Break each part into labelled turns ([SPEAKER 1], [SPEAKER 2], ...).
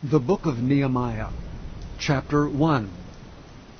[SPEAKER 1] The Book of Nehemiah, Chapter 1.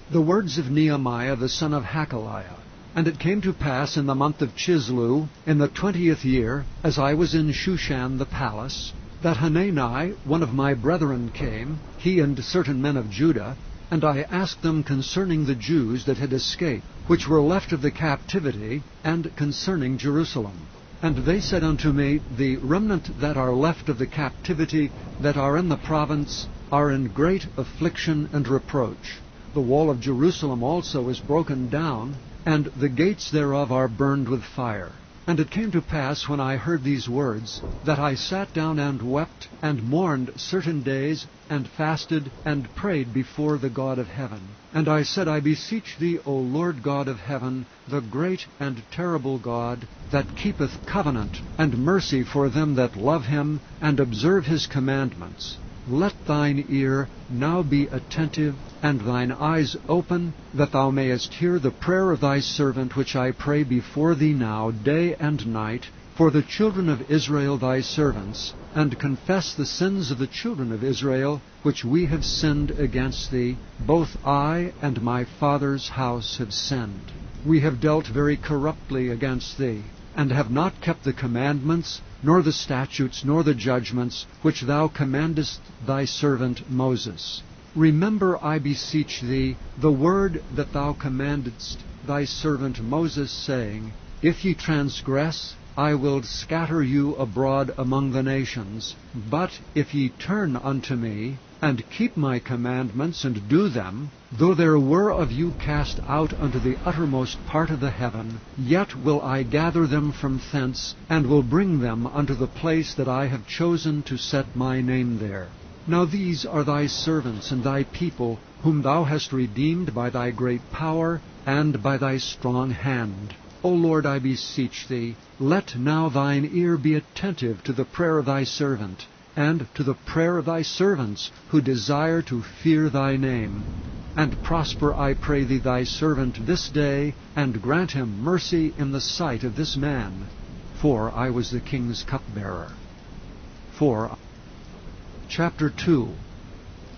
[SPEAKER 1] The words of Nehemiah the son of Hakaliah. And it came to pass in the month of Chislew, in the 20th year, as I was in Shushan the palace, that Hanani, one of my brethren, came, he and certain men of Judah, and I asked them concerning the Jews that had escaped, which were left of the captivity, and concerning Jerusalem. And they said unto me, The remnant that are left of the captivity that are in the province are in great affliction and reproach. The wall of Jerusalem also is broken down, and the gates thereof are burned with fire. And it came to pass, when I heard these words, that I sat down and wept, and mourned certain days, and fasted, and prayed before the God of heaven. And I said, I beseech thee, O Lord God of heaven, the great and terrible God, that keepeth covenant and mercy for them that love him, and observe his commandments. Let thine ear now be attentive, and thine eyes open, that thou mayest hear the prayer of thy servant, which I pray before thee now, day and night, for the children of Israel thy servants, and confess the sins of the children of Israel, which we have sinned against thee. Both I and my father's house have sinned. We have dealt very corruptly against thee, and have not kept the commandments, nor the statutes, nor the judgments, which thou commandest thy servant Moses. Remember, I beseech thee, the word that thou commandest thy servant Moses, saying, If ye transgress, I will scatter you abroad among the nations. But if ye turn unto me, and keep my commandments, and do them, though there were of you cast out unto the uttermost part of the heaven, yet will I gather them from thence, and will bring them unto the place that I have chosen to set my name there. Now these are thy servants and thy people, whom thou hast redeemed by thy great power, and by thy strong hand. O Lord, I beseech thee, let now thine ear be attentive to the prayer of thy servant, and to the prayer of thy servants, who desire to fear thy name. And prosper, I pray thee, thy servant this day, and grant him mercy in the sight of this man. For I was the king's cupbearer. Chapter 2.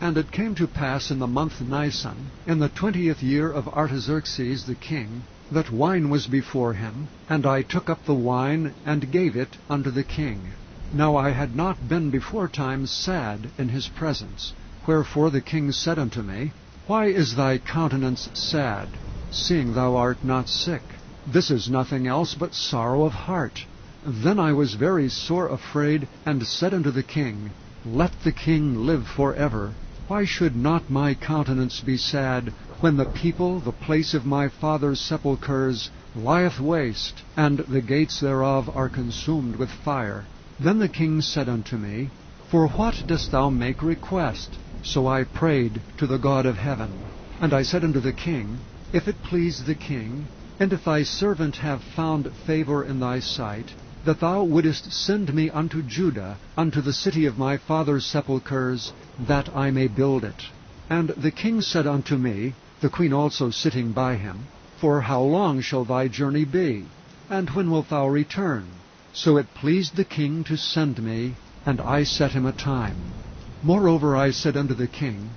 [SPEAKER 1] And it came to pass in the month Nisan, in the 20th year of Artaxerxes the king, that wine was before him, and I took up the wine, and gave it unto the king. Now I had not been beforetime sad in his presence. Wherefore the king said unto me, Why is thy countenance sad, seeing thou art not sick? This is nothing else but sorrow of heart. Then I was very sore afraid, and said unto the king, Let the king live forever. Why should not my countenance be sad, when the people, the place of my father's sepulchres, lieth waste, and the gates thereof are consumed with fire? Then the king said unto me, For what dost thou make request? So I prayed to the God of heaven. And I said unto the king, If it please the king, and if thy servant have found favor in thy sight, that thou wouldest send me unto Judah, unto the city of my father's sepulchres, that I may build it. And the king said unto me, the queen also sitting by him, For how long shall thy journey be? And when wilt thou return? So it pleased the king to send me, and I set him a time. Moreover I said unto the king,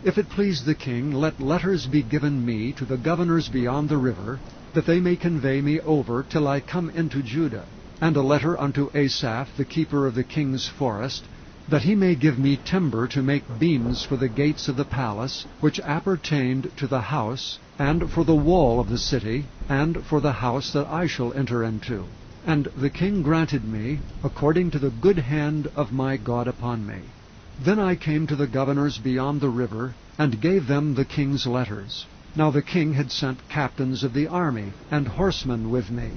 [SPEAKER 1] If it please the king, let letters be given me to the governors beyond the river, that they may convey me over till I come into Judah, and a letter unto Asaph, the keeper of the king's forest, that he may give me timber to make beams for the gates of the palace, which appertained to the house, and for the wall of the city, and for the house that I shall enter into. And the king granted me, according to the good hand of my God upon me. Then I came to the governors beyond the river, and gave them the king's letters. Now the king had sent captains of the army, and horsemen with me.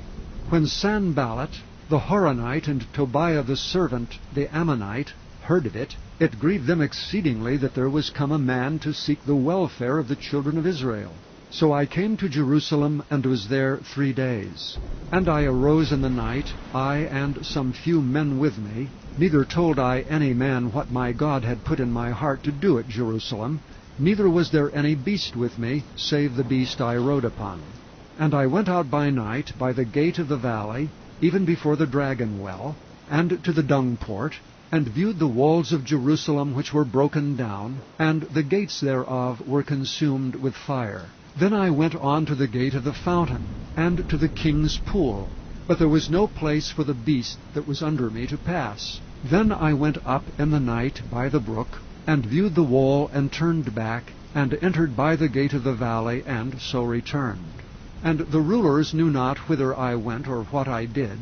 [SPEAKER 1] When Sanballat, the Horonite, and Tobiah the servant, the Ammonite, heard of it, it grieved them exceedingly that there was come a man to seek the welfare of the children of Israel. So I came to Jerusalem, and was there 3 days. And I arose in the night, I and some few men with me. Neither told I any man what my God had put in my heart to do at Jerusalem, neither was there any beast with me, save the beast I rode upon. And I went out by night by the gate of the valley, even before the dragon well, and to the dung port, and viewed the walls of Jerusalem which were broken down, and the gates thereof were consumed with fire. Then I went on to the gate of the fountain, and to the king's pool, but there was no place for the beast that was under me to pass. Then I went up in the night by the brook, and viewed the wall, and turned back, and entered by the gate of the valley, and so returned. And the rulers knew not whither I went, or what I did,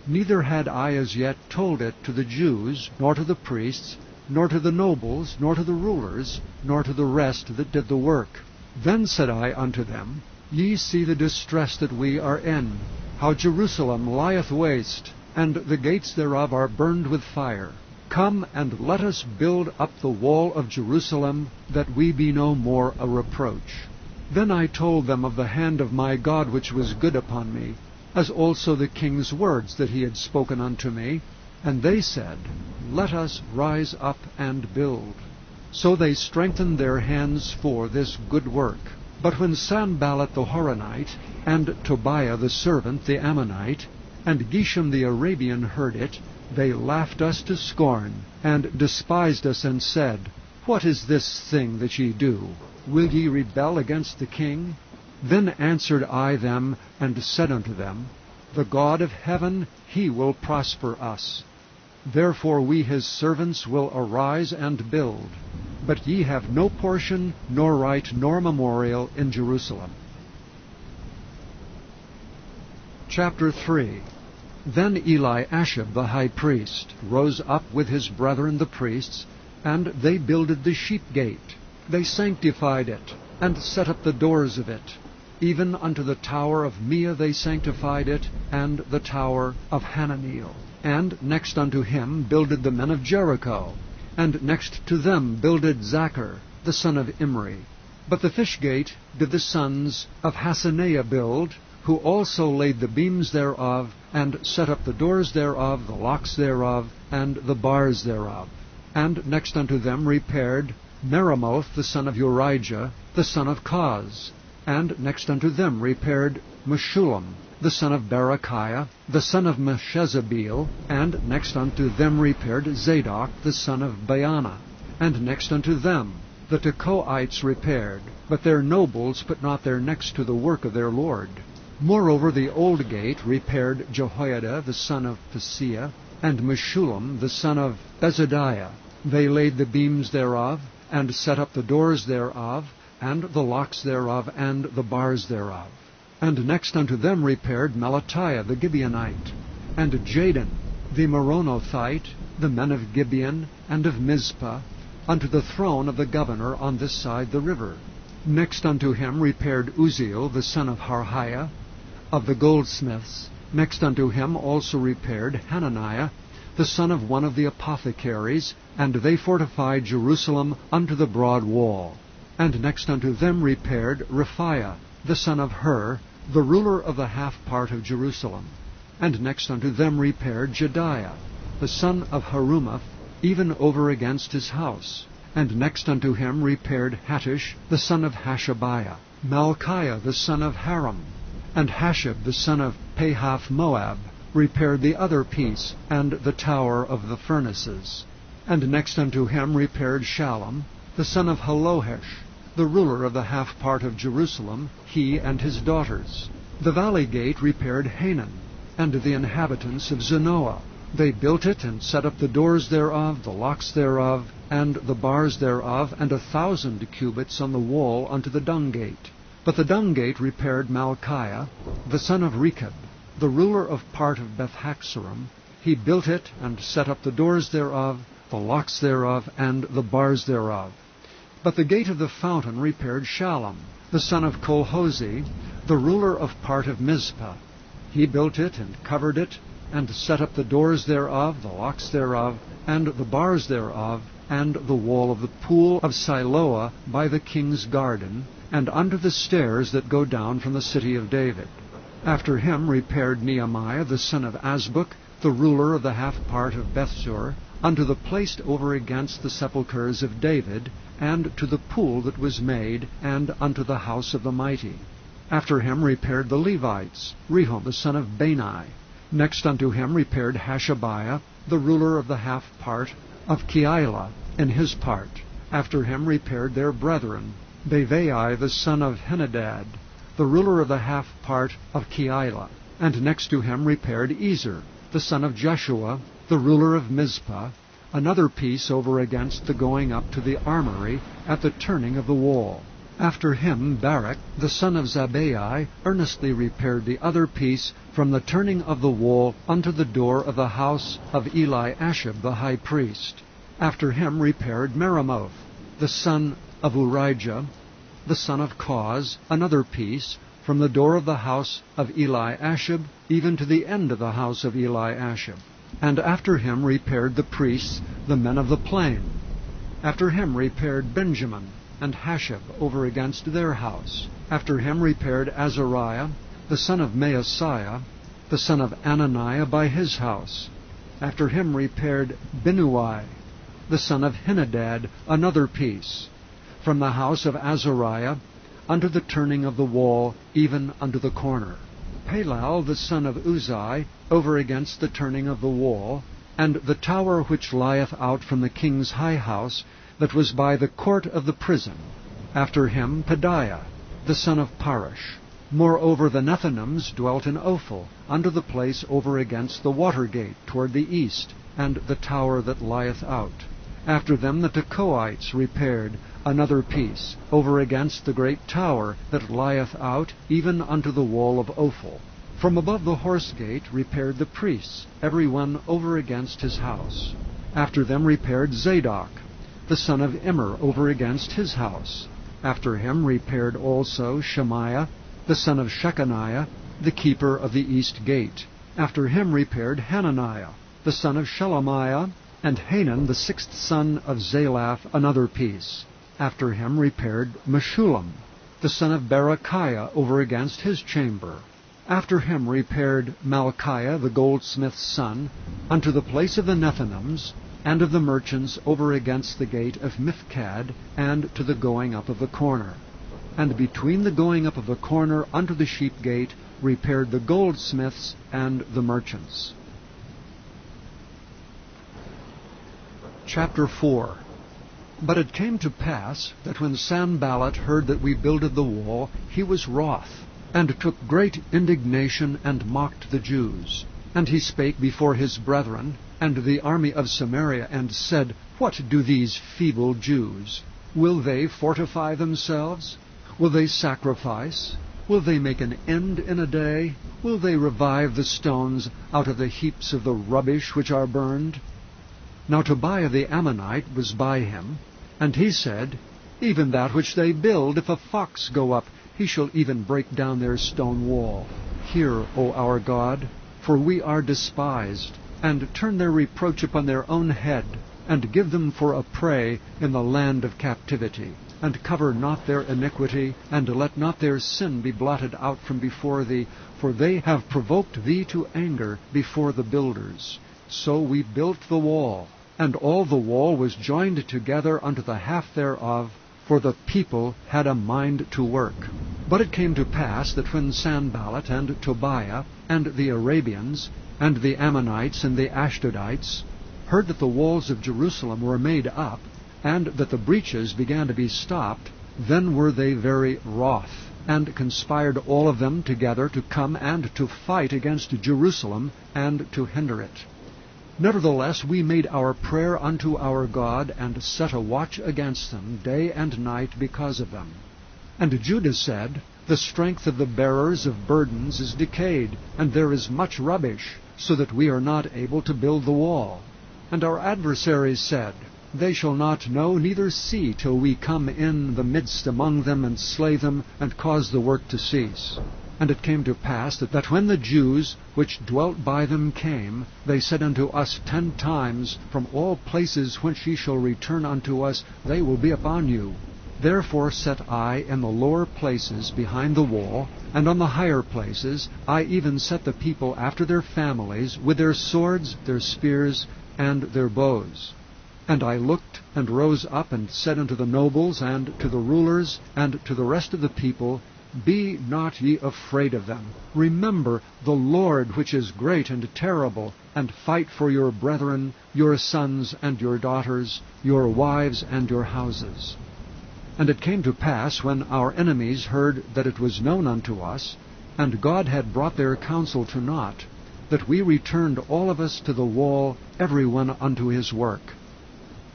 [SPEAKER 1] neither had I as yet told it to the Jews, nor to the priests, nor to the nobles, nor to the rulers, nor to the rest that did the work. Then said I unto them, Ye see the distress that we are in, how Jerusalem lieth waste, and the gates thereof are burned with fire. Come, and let us build up the wall of Jerusalem, that we be no more a reproach. Then I told them of the hand of my God which was good upon me, as also the king's words that he had spoken unto me. And they said, Let us rise up and build. So they strengthened their hands for this good work. But when Sanballat the Horonite, and Tobiah the servant, the Ammonite, and Geshem the Arabian heard it, they laughed us to scorn, and despised us, and said, What is this thing that ye do? Will ye rebel against the king? Then answered I them, and said unto them, The God of heaven, he will prosper us. Therefore we his servants will arise and build. But ye have no portion, nor right, nor memorial in Jerusalem. Chapter 3. Then Eliashib the high priest rose up with his brethren the priests, and they builded the sheep gate. They sanctified it, and set up the doors of it. Even unto the tower of Meah they sanctified it, and the tower of Hananiel. And next unto him builded the men of Jericho, and next to them builded Zachar, the son of Imri. But the fish gate did the sons of Hasaneah build, who also laid the beams thereof, and set up the doors thereof, the locks thereof, and the bars thereof. And next unto them repaired Meremoth, the son of Urijah, the son of Koz. And next unto them repaired Meshullam, the son of Berechiah, the son of Meshezabeel. And next unto them repaired Zadok, the son of Baana. And next unto them the Tekoites repaired, but their nobles put not their necks to the work of their Lord. Moreover the old gate repaired Jehoiada, the son of Paseah, and Meshullam, the son of Bezadiah. They laid the beams thereof, and set up the doors thereof, and the locks thereof, and the bars thereof. And next unto them repaired Melatiah the Gibeonite, and Jadon the Meronothite, the men of Gibeon and of Mizpah, unto the throne of the governor on this side the river. Next unto him repaired Uzziel, the son of Harhiah, of the goldsmiths. Next unto him also repaired Hananiah, the son of one of the apothecaries, and they fortified Jerusalem unto the broad wall. And next unto them repaired Rephaiah, the son of Hur, the ruler of the half part of Jerusalem. And next unto them repaired Jediah, the son of Harumaph, even over against his house. And next unto him repaired Hattush, the son of Hashabiah, Malchiah, the son of Haram, and Hashab, the son of Pahath-Moab, repaired the other piece, and the tower of the furnaces. And next unto him repaired Shallum, the son of Halohesh, the ruler of the half part of Jerusalem, he and his daughters. The valley gate repaired Hanan, and the inhabitants of Zanoah. They built it, and set up the doors thereof, the locks thereof, and the bars thereof, and 1,000 cubits on the wall unto the dung gate. But the dung gate repaired Malchiah, the son of Rechab, the ruler of part of Beth-Haxorim. He built it, and set up the doors thereof, the locks thereof, and the bars thereof. But the gate of the fountain repaired Shallum, the son of Colhozi, the ruler of part of Mizpah. He built it, and covered it, and set up the doors thereof, the locks thereof, and the bars thereof, and the wall of the pool of Siloah by the king's garden, and under the stairs that go down from the city of David. After him repaired Nehemiah, the son of Azbuk, the ruler of the half part of Bethsur, unto the place over against the sepulchres of David, and to the pool that was made, and unto the house of the mighty. After him repaired the Levites, Rehum the son of Bani. Next unto him repaired Hashabiah, the ruler of the half part of Keilah, in his part. After him repaired their brethren, Bavai the son of Henadad, the ruler of the half part of Keilah. And next to him repaired Ezer, the son of Jeshua, the ruler of Mizpah, another piece over against the going up to the armory at the turning of the wall. After him Barak, the son of Zabbai, earnestly repaired the other piece from the turning of the wall unto the door of the house of Eliashib the high priest. After him repaired Meremoth, the son of Urijah, the son of Koz, another piece, from the door of the house of Eliashib, even to the end of the house of Eliashib. And after him repaired the priests, the men of the plain. After him repaired Benjamin and Hashab over against their house. After him repaired Azariah, the son of Maaseiah, the son of Ananiah by his house. After him repaired Binnui, the son of Henadad, another piece, from the house of Azariah unto the turning of the wall, even unto the corner. Palal, the son of Uzai, over against the turning of the wall, and the tower which lieth out from the king's high house, that was by the court of the prison. After him Pedaiah, the son of Parosh. Moreover the Nethinims dwelt in Ophel, unto the place over against the water gate toward the east, and the tower that lieth out. After them the Tekoites repaired another piece, over against the great tower that lieth out, even unto the wall of Ophel. From above the horse gate repaired the priests, every one over against his house. After them repaired Zadok, the son of Immer, over against his house. After him repaired also Shemaiah, the son of Shechaniah, the keeper of the east gate. After him repaired Hananiah, the son of Shelemiah, and Hanan, the sixth son of Zalaph, another piece. After him repaired Meshullam, the son of Berechiah, over against his chamber. After him repaired Malchiah, the goldsmith's son, unto the place of the Nethinims, and of the merchants over against the gate of Mifkad, and to the going up of the corner. And between the going up of the corner unto the sheep gate repaired the goldsmiths and the merchants. Chapter 4. But it came to pass that when Sanballat heard that we builded the wall, he was wroth, and took great indignation, and mocked the Jews. And he spake before his brethren, and the army of Samaria, and said, What do these feeble Jews? Will they fortify themselves? Will they sacrifice? Will they make an end in a day? Will they revive the stones out of the heaps of the rubbish which are burned? Now Tobiah the Ammonite was by him, and he said, Even that which they build, if a fox go up, he shall even break down their stone wall. Hear, O our God, for we are despised, and turn their reproach upon their own head, and give them for a prey in the land of captivity, and cover not their iniquity, and let not their sin be blotted out from before thee, for they have provoked thee to anger before the builders. So we built the wall, and all the wall was joined together unto the half thereof, for the people had a mind to work. But it came to pass that when Sanballat and Tobiah and the Arabians and the Ammonites and the Ashdodites heard that the walls of Jerusalem were made up, and that the breaches began to be stopped, then were they very wroth, and conspired all of them together to come and to fight against Jerusalem, and to hinder it. Nevertheless we made our prayer unto our God, and set a watch against them day and night because of them. And Judah said, The strength of the bearers of burdens is decayed, and there is much rubbish, so that we are not able to build the wall. And our adversaries said, They shall not know neither see till we come in the midst among them, and slay them, and cause the work to cease. And it came to pass that when the Jews which dwelt by them came, they said unto us 10 times, From all places whence ye shall return unto us, they will be upon you. Therefore set I in the lower places behind the wall, and on the higher places I even set the people after their families, with their swords, their spears, and their bows. And I looked, and rose up, and said unto the nobles, and to the rulers, and to the rest of the people, Be not ye afraid of them. Remember the Lord, which is great and terrible, and fight for your brethren, your sons and your daughters, your wives and your houses. And it came to pass, when our enemies heard that it was known unto us, and God had brought their counsel to naught, that we returned all of us to the wall, every one unto his work.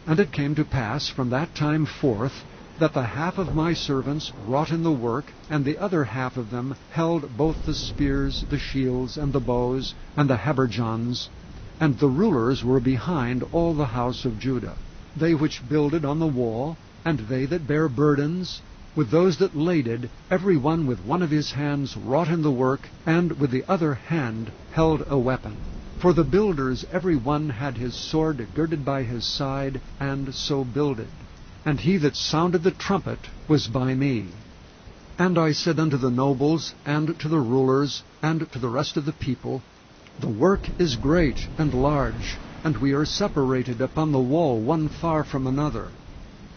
[SPEAKER 1] And it came to pass from that time forth, that the half of my servants wrought in the work, and the other half of them held both the spears, the shields, and the bows, and the habergeons, and the rulers were behind all the house of Judah, they which builded on the wall, and they that bare burdens, with those that laded, every one with one of his hands wrought in the work, and with the other hand held a weapon. For the builders every one had his sword girded by his side, and so builded. And he that sounded the trumpet was by me. And I said unto the nobles, and to the rulers, and to the rest of the people, The work is great and large, and we are separated upon the wall one far from another.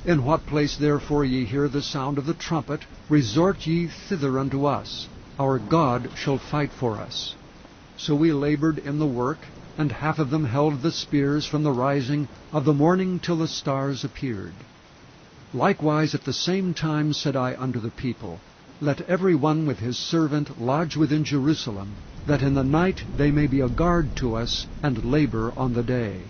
[SPEAKER 1] In what place therefore ye hear the sound of the trumpet, resort ye thither unto us. Our God shall fight for us. So we labored in the work, and half of them held the spears from the rising of the morning till the stars appeared. Likewise at the same time said I unto the people, Let every one with his servant lodge within Jerusalem, that in the night they may be a guard to us, and labor on the day.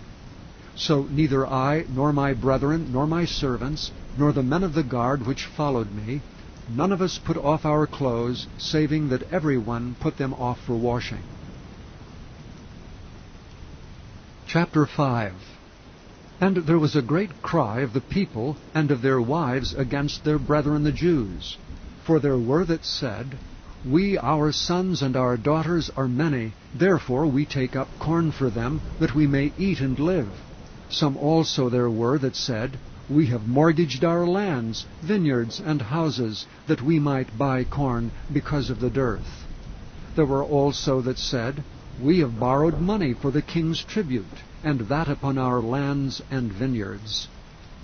[SPEAKER 1] So neither I, nor my brethren, nor my servants, nor the men of the guard which followed me, none of us put off our clothes, saving that every one put them off for washing. Chapter 5. And there was a great cry of the people and of their wives against their brethren the Jews. For there were that said, We, our sons and our daughters, are many, therefore we take up corn for them, that we may eat and live. Some also there were that said, We have mortgaged our lands, vineyards, and houses, that we might buy corn because of the dearth. There were also that said, We have borrowed money for the king's tribute, and that upon our lands and vineyards.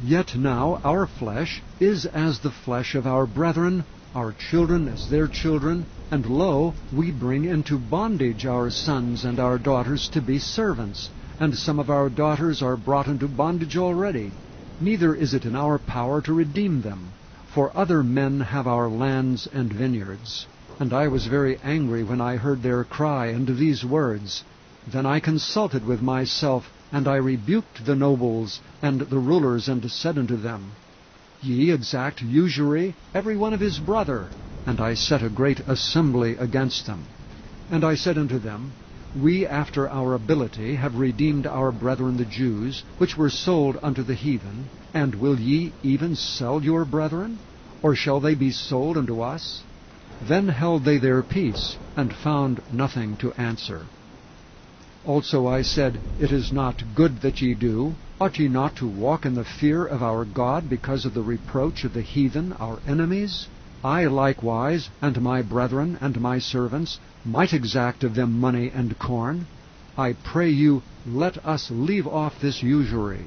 [SPEAKER 1] Yet now our flesh is as the flesh of our brethren, our children as their children, and lo, we bring into bondage our sons and our daughters to be servants, and some of our daughters are brought into bondage already. Neither is it in our power to redeem them, for other men have our lands and vineyards. And I was very angry when I heard their cry and these words. Then I consulted with myself, and I rebuked the nobles and the rulers, and said unto them, Ye exact usury, every one of his brother. And I set a great assembly against them. And I said unto them, We after our ability have redeemed our brethren the Jews, which were sold unto the heathen. And will ye even sell your brethren? Or shall they be sold unto us? Then held they their peace, and found nothing to answer. Also I said, It is not good that ye do. Ought ye not to walk in the fear of our God, because of the reproach of the heathen, our enemies? I likewise, and my brethren, and my servants, might exact of them money and corn. I pray you, let us leave off this usury.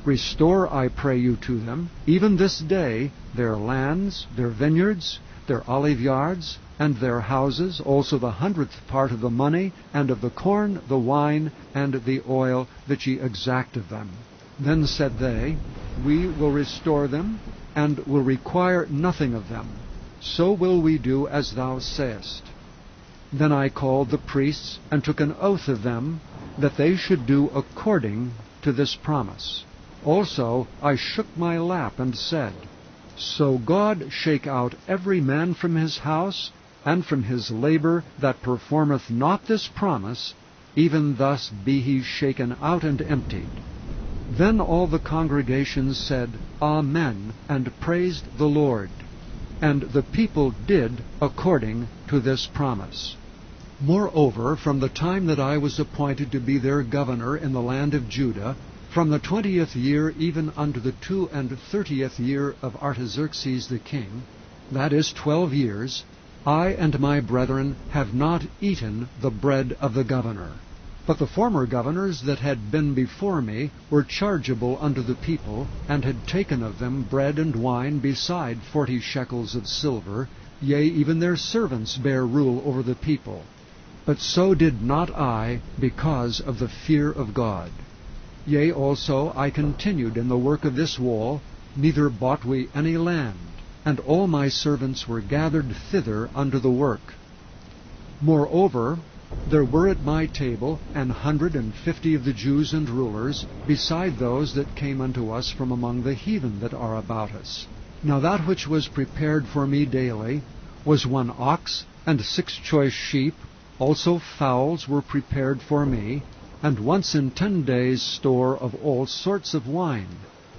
[SPEAKER 1] Restore, I pray you, to them, even this day, their lands, their vineyards, their olive yards, and their houses, also the 100th part of the money, and of the corn, the wine, and the oil, that ye exact of them. Then said they, We will restore them, and will require nothing of them. So will we do as thou sayest. Then I called the priests, and took an oath of them, that they should do according to this promise. Also I shook my lap, and said, So God shake out every man from his house, and from his labor that performeth not this promise, even thus be he shaken out and emptied. Then all the congregation said, Amen, and praised the Lord. And the people did according to this promise. Moreover, from the time that I was appointed to be their governor in the land of Judah, from the 20th year even unto the 32nd year of Artaxerxes the king, that is 12 years, I and my brethren have not eaten the bread of the governor. But the former governors that had been before me were chargeable unto the people, and had taken of them bread and wine beside 40 shekels of silver, yea, even their servants bear rule over the people. But so did not I, because of the fear of God. Yea, also I continued in the work of this wall, neither bought we any land, and all my servants were gathered thither unto the work. Moreover, there were at my table 150 of the Jews and rulers, beside those that came unto us from among the heathen that are about us. Now that which was prepared for me daily was 1 ox and 6 choice sheep, also fowls were prepared for me, and once in 10 days' store of all sorts of wine.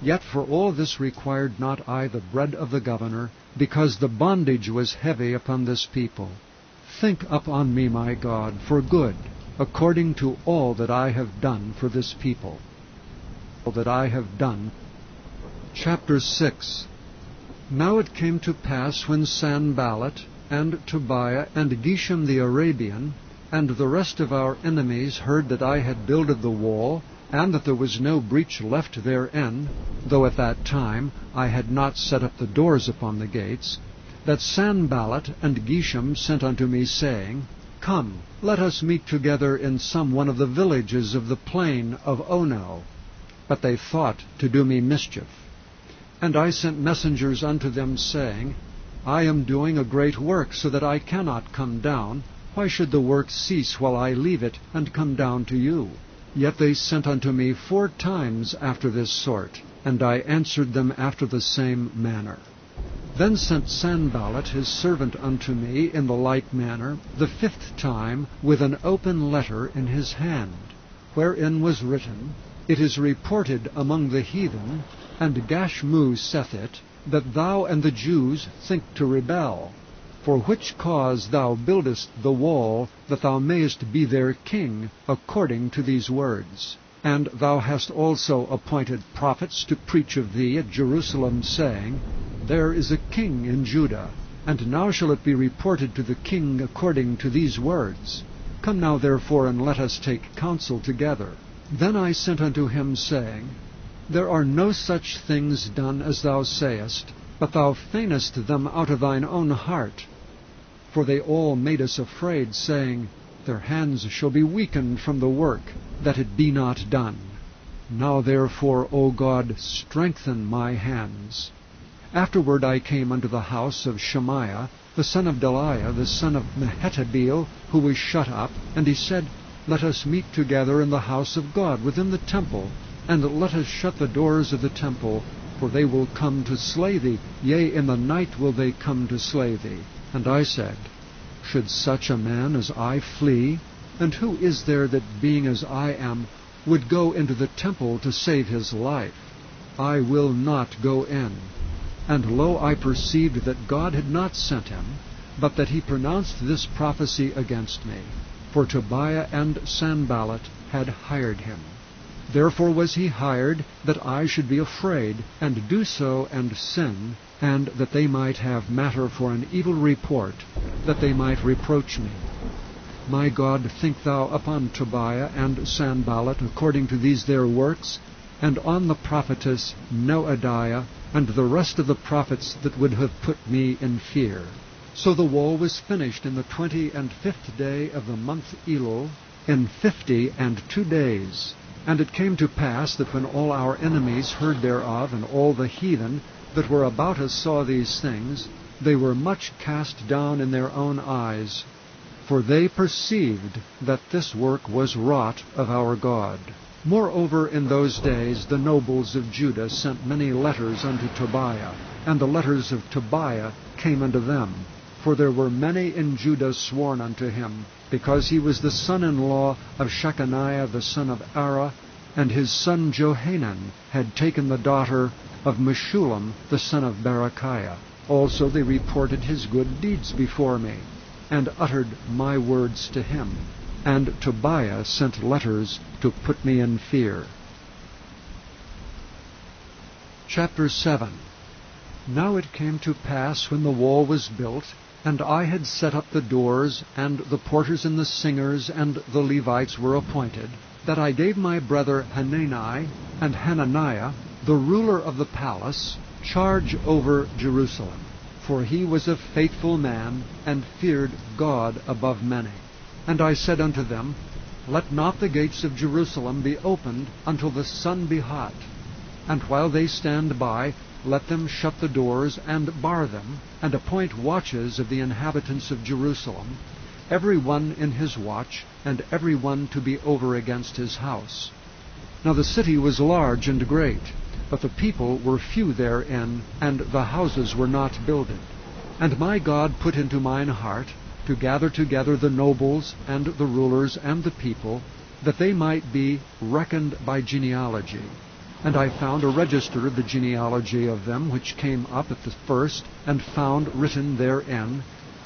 [SPEAKER 1] Yet for all this required not I the bread of the governor, because the bondage was heavy upon this people. Think upon me, my God, for good, according to all that I have done for this people. All that I have done. Chapter 6. Now it came to pass, when Sanballat, and Tobiah, and Geshem the Arabian, and the rest of our enemies heard that I had builded the wall, and that there was no breach left therein, though at that time I had not set up the doors upon the gates, that Sanballat and Geshem sent unto me, saying, Come, let us meet together in some one of the villages of the plain of Ono. But they thought to do me mischief. And I sent messengers unto them, saying, I am doing a great work, so that I cannot come down. Why should the work cease while I leave it, and come down to you? Yet they sent unto me 4 times after this sort, and I answered them after the same manner. Then sent Sanballat his servant unto me in the like manner, the 5th time, with an open letter in his hand, wherein was written, It is reported among the heathen, and Gashmu saith it, that thou and the Jews think to rebel, for which cause thou buildest the wall, that thou mayest be their king, according to these words. And thou hast also appointed prophets to preach of thee at Jerusalem, saying, There is a king in Judah, and now shall it be reported to the king according to these words. Come now therefore, and let us take counsel together. Then I sent unto him, saying, There are no such things done as thou sayest, but thou feignest them out of thine own heart. For they all made us afraid, saying, Their hands shall be weakened from the work, that it be not done. Now therefore, O God, strengthen my hands. Afterward I came unto the house of Shemaiah, the son of Delaiah, the son of Mehetabeel, who was shut up, and he said, Let us meet together in the house of God within the temple, and let us shut the doors of the temple, for they will come to slay thee, yea, in the night will they come to slay thee. And I said, Should such a man as I flee? And who is there that, being as I am, would go into the temple to save his life? I will not go in. And lo, I perceived that God had not sent him, but that he pronounced this prophecy against me. For Tobiah and Sanballat had hired him. Therefore was he hired, that I should be afraid, and do so and sin, and that they might have matter for an evil report, that they might reproach me. My God, think thou upon Tobiah and Sanballat according to these their works, and on the prophetess Noadiah, and the rest of the prophets that would have put me in fear. So the wall was finished in the 25th day of the month Elul, in 52 days. And it came to pass that when all our enemies heard thereof, and all the heathen that were about us saw these things, they were much cast down in their own eyes, for they perceived that this work was wrought of our God. Moreover, in those days the nobles of Judah sent many letters unto Tobiah, and the letters of Tobiah came unto them. For there were many in Judah sworn unto him, because he was the son-in-law of Shechaniah the son of Ara, and his son Johanan had taken the daughter of Meshullam the son of Berechiah. Also they reported his good deeds before me, and uttered my words to him. And Tobiah sent letters to put me in fear. Chapter 7. Now it came to pass, when the wall was built, and I had set up the doors, and the porters and the singers and the Levites were appointed, that I gave my brother Hanani and Hananiah, the ruler of the palace, charge over Jerusalem. for he was a faithful man, and feared God above many. And I said unto them, Let not the gates of Jerusalem be opened until the sun be hot. And while they stand by, let them shut the doors and bar them, and appoint watches of the inhabitants of Jerusalem, every one in his watch, and every one to be over against his house. Now the city was large and great, but the people were few therein, and the houses were not builded. And my God put into mine heart to gather together the nobles, and the rulers, and the people, that they might be reckoned by genealogy. And I found a register of the genealogy of them which came up at the first, and found written therein,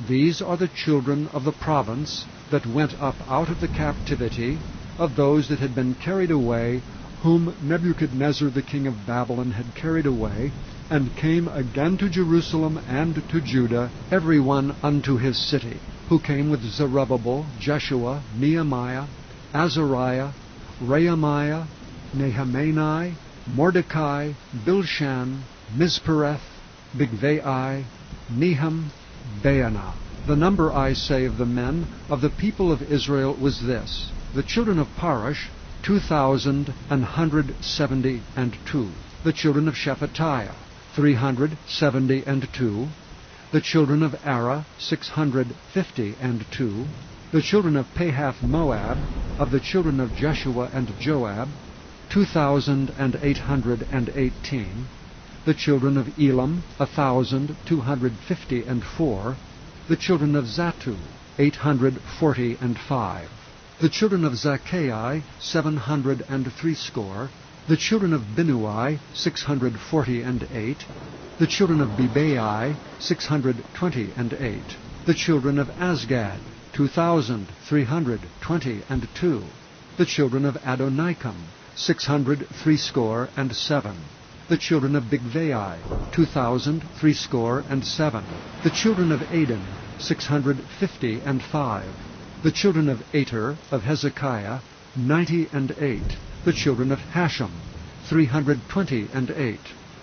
[SPEAKER 1] These are the children of the province that went up out of the captivity, of those that had been carried away, whom Nebuchadnezzar the king of Babylon had carried away, and came again to Jerusalem and to Judah, every one unto his city, who came with Zerubbabel, Jeshua, Nehemiah, Azariah, Rehemiah, Nehemiah, Mordecai, Bilshan, Mizpereth, Bigvai, Nehum, Baanah. The number, I say, of the men of the people of Israel was this: the children of Parosh, 2,172. The children of Shephatiah, 372. The children of Ara, 652. The children of Pahath Moab, of the children of Jeshua and Joab, 2,818. The children of Elam, 1,254. The children of Zattu, 845. The children of Zaccai, 760. The children of Binnui, 648. The children of Bebai, 628. The children of Azgad, 2,322. The children of Adonikam, 667. The children of Bigvai, 2,307. The children of Aden, 655. The children of Ater, of Hezekiah, 98. The children of Hashem, 328.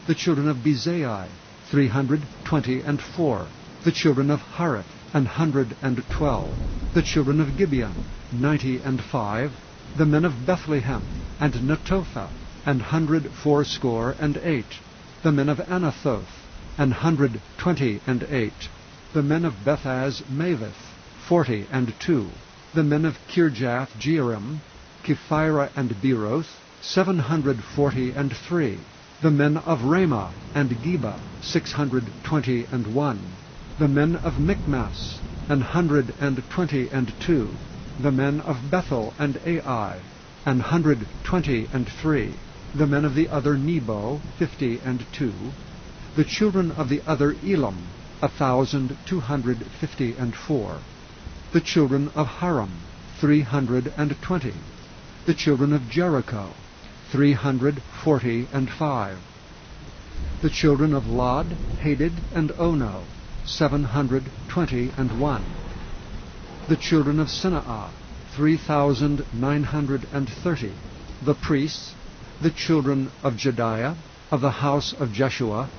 [SPEAKER 1] The children of Bezai, 324. The children of Harith, 112. The children of Gibeon, 95. The men of Bethlehem, and Netophah, 180. The men of Anathoth, 128. The men of Bethaz Maveth, 42. The men of Kirjath Jearim, Kephirah and Beeroth, 743. The men of Ramah and Geba, 621. The men of Michmas, 122. The men of Bethel and Ai, 123. The men of the other Nebo, 52. The children of the other Elam, 1,254. The children of Haram, 320. The children of Jericho, 345. The children of Lod, Hadid, and Ono, 721. The children of Sineah, 3,930. The priests, the children of Jediah, of the house of Jeshua,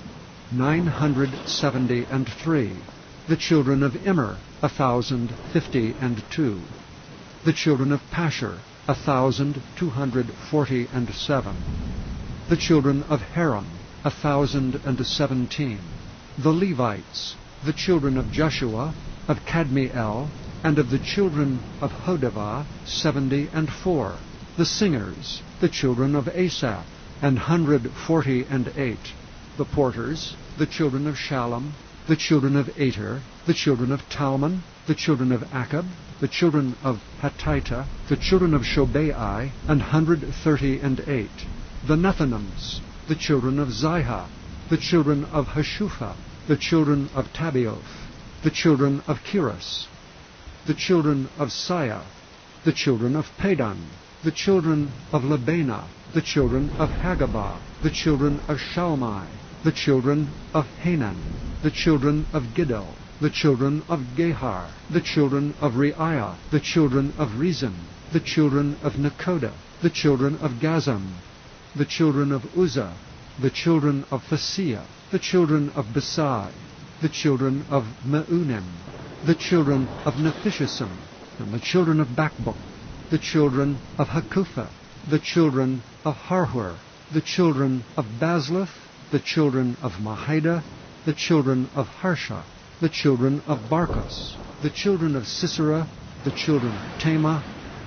[SPEAKER 1] 973. The children of Immer, 1,052. The children of Pashur, 1,247. The children of Haram, 1,017. The Levites, the children of Jeshua, of Kadmiel, and of the children of Hodavah, 74. The singers, the children of Asaph, 148. The porters, the children of Shallum, the children of Ater, the children of Talmon, the children of Akab, the children of Hattita, the children of Shobai, 138. The Nethinims, the children of Ziha, the children of Hashupha, the children of Tabioth, the children of Kiras, the children of Siah, the children of Padan, the children of Lebanah, the children of Hagabah, the children of Shalmai, the children of Hanan, the children of Giddel, the children of Gehar, the children of Reiah, the children of Rezin, the children of Nekoda, the children of Gazam, the children of Uzzah, the children of Phasiah, the children of Besai, the children of Meunim, the children of Nephishisim, and the children of Bakbuk, the children of Hakupha, the children of Harhur, the children of Bazluth, the children of Mahida, the children of Harsha, the children of Barkos, the children of Sisera, the children of Tema,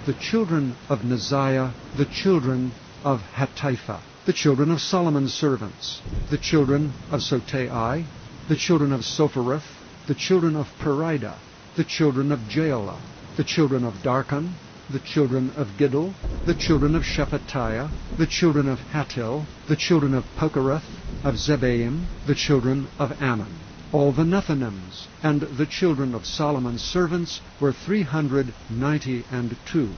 [SPEAKER 1] the children of Neziah, the children of Hatipha, the children of Solomon's servants, the children of Sotai, the children of Sophereth, the children of Perida, the children of Jaela, the children of Darkon, the children of Giddel, the children of Shephatiah, the children of Hattil, the children of Pokereth, of Zebaim, the children of Ammon. All the Nethinims and the children of Solomon's servants were 392.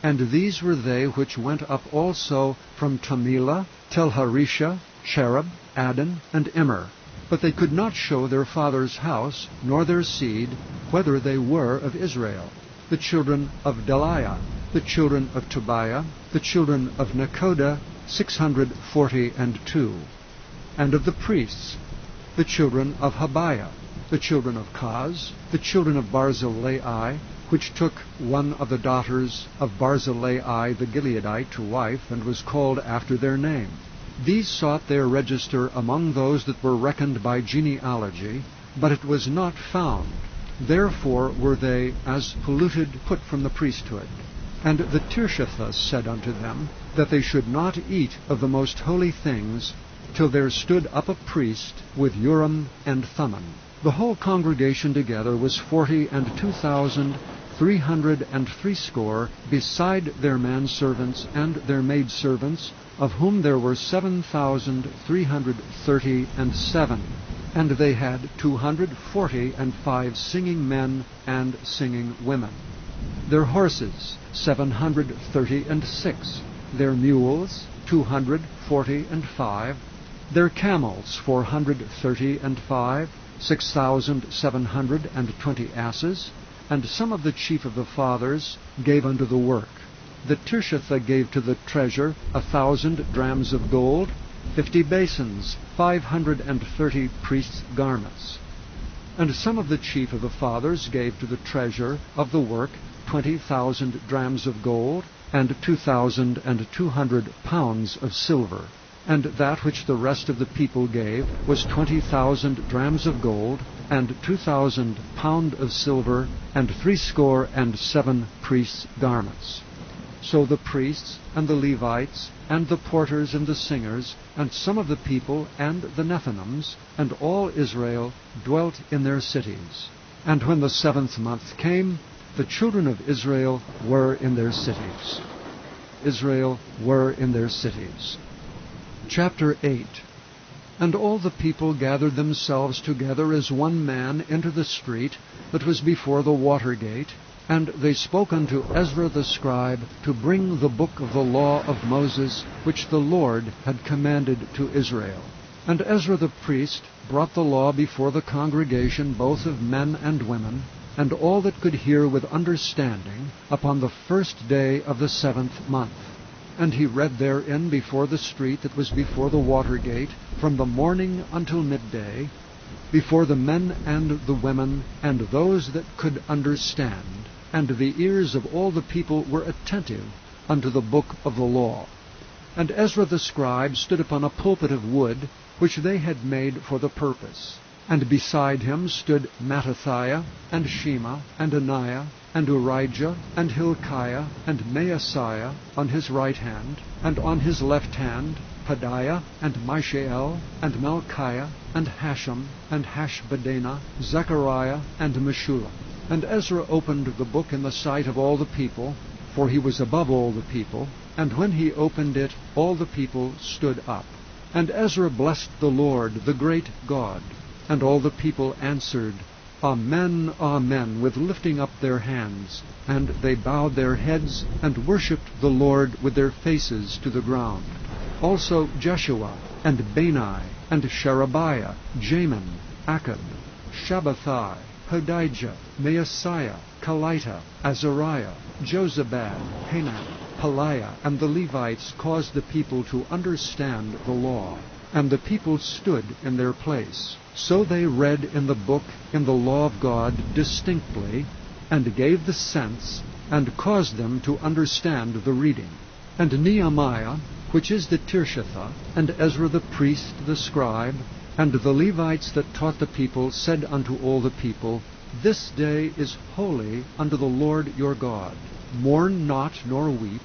[SPEAKER 1] And these were they which went up also from Tamila, Telharisha, Cherub, Adon, and Immer. But they could not show their father's house, nor their seed, whether they were of Israel. The children of Deliah, the children of Tobiah, the children of Nekoda, 642. And of the priests, the children of Habiah, the children of Kaz, the children of Barzillai, which took one of the daughters of Barzillai the Gileadite to wife, and was called after their name. These sought their register among those that were reckoned by genealogy, but it was not found. Therefore were they, as polluted, put from the priesthood. And the Tirshathus said unto them, that they should not eat of the most holy things, till there stood up a priest with Urim and Thummim. The whole congregation together was 42,360, beside their manservants and their maidservants, of whom there were 7,337. And they had 245 singing men and singing women. Their horses 736, their mules 245, their camels 435, 6,720 asses, and some of the chief of the fathers gave unto the work. The Tirshatha gave to the treasure 1,000 drams of gold, 50 basins, 530 priests' garments. And some of the chief of the fathers gave to the treasure of the work 20,000 drams of gold, and 2,200 pounds of silver. And that which the rest of the people gave was 20,000 drams of gold, and 2,000 pound of silver, and 67 priests' garments. So the priests, and the Levites, and the porters, and the singers, and some of the people, and the Nethinims, and all Israel, dwelt in their cities. And when the 7th month came, the children of Israel were in their cities. Israel were in their cities. Chapter 8. And all the people gathered themselves together as one man into the street that was before the water gate, and they spoke unto Ezra the scribe to bring the book of the law of Moses, which the Lord had commanded to Israel. And Ezra the priest brought the law before the congregation, both of men and women, and all that could hear with understanding, upon the 1st day of the 7th month. And he read therein before the street that was before the water gate, from the morning until midday, before the men and the women, and those that could understand, and the ears of all the people were attentive unto the book of the law. And Ezra the scribe stood upon a pulpit of wood, which they had made for the purpose. And beside him stood Mattithiah, and Shema, and Ananiah, and Urijah, and Hilkiah, and Maaseiah on his right hand, and on his left hand Pedaiah, and Mishael, and Malchiah, and Hashem, and Hashbaddanah, Zechariah, and Meshullam. And Ezra opened the book in the sight of all the people, for he was above all the people, and when he opened it, all the people stood up. And Ezra blessed the Lord, the great God. And all the people answered, Amen, Amen, with lifting up their hands. And they bowed their heads, and worshipped the Lord with their faces to the ground. Also Jeshua, and Bani, and Sherebiah, Jamin, Akab, Shabbathai, Hodijah, Maaseiah, Kelita, Azariah, Jozabad, Hanan, Pelaiah, and the Levites caused the people to understand the law. And the people stood in their place. So they read in the book in the law of God distinctly, and gave the sense, and caused them to understand the reading. And Nehemiah, which is the Tirshatha, and Ezra the priest, the scribe, and the Levites that taught the people, said unto all the people, This day is holy unto the Lord your God. Mourn not nor weep,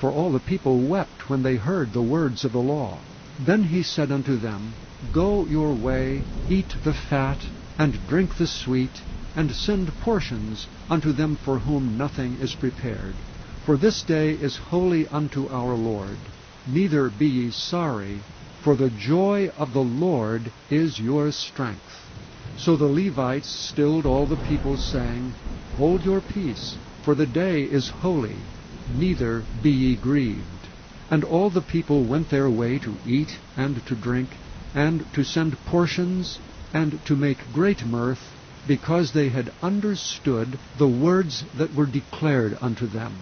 [SPEAKER 1] for all the people wept when they heard the words of the law. Then he said unto them, Go your way, eat the fat, and drink the sweet, and send portions unto them for whom nothing is prepared. For this day is holy unto our Lord. Neither be ye sorry, for the joy of the Lord is your strength. So the Levites stilled all the people, saying, Hold your peace, for the day is holy, neither be ye grieved. And all the people went their way to eat and to drink, and to send portions, and to make great mirth, because they had understood the words that were declared unto them.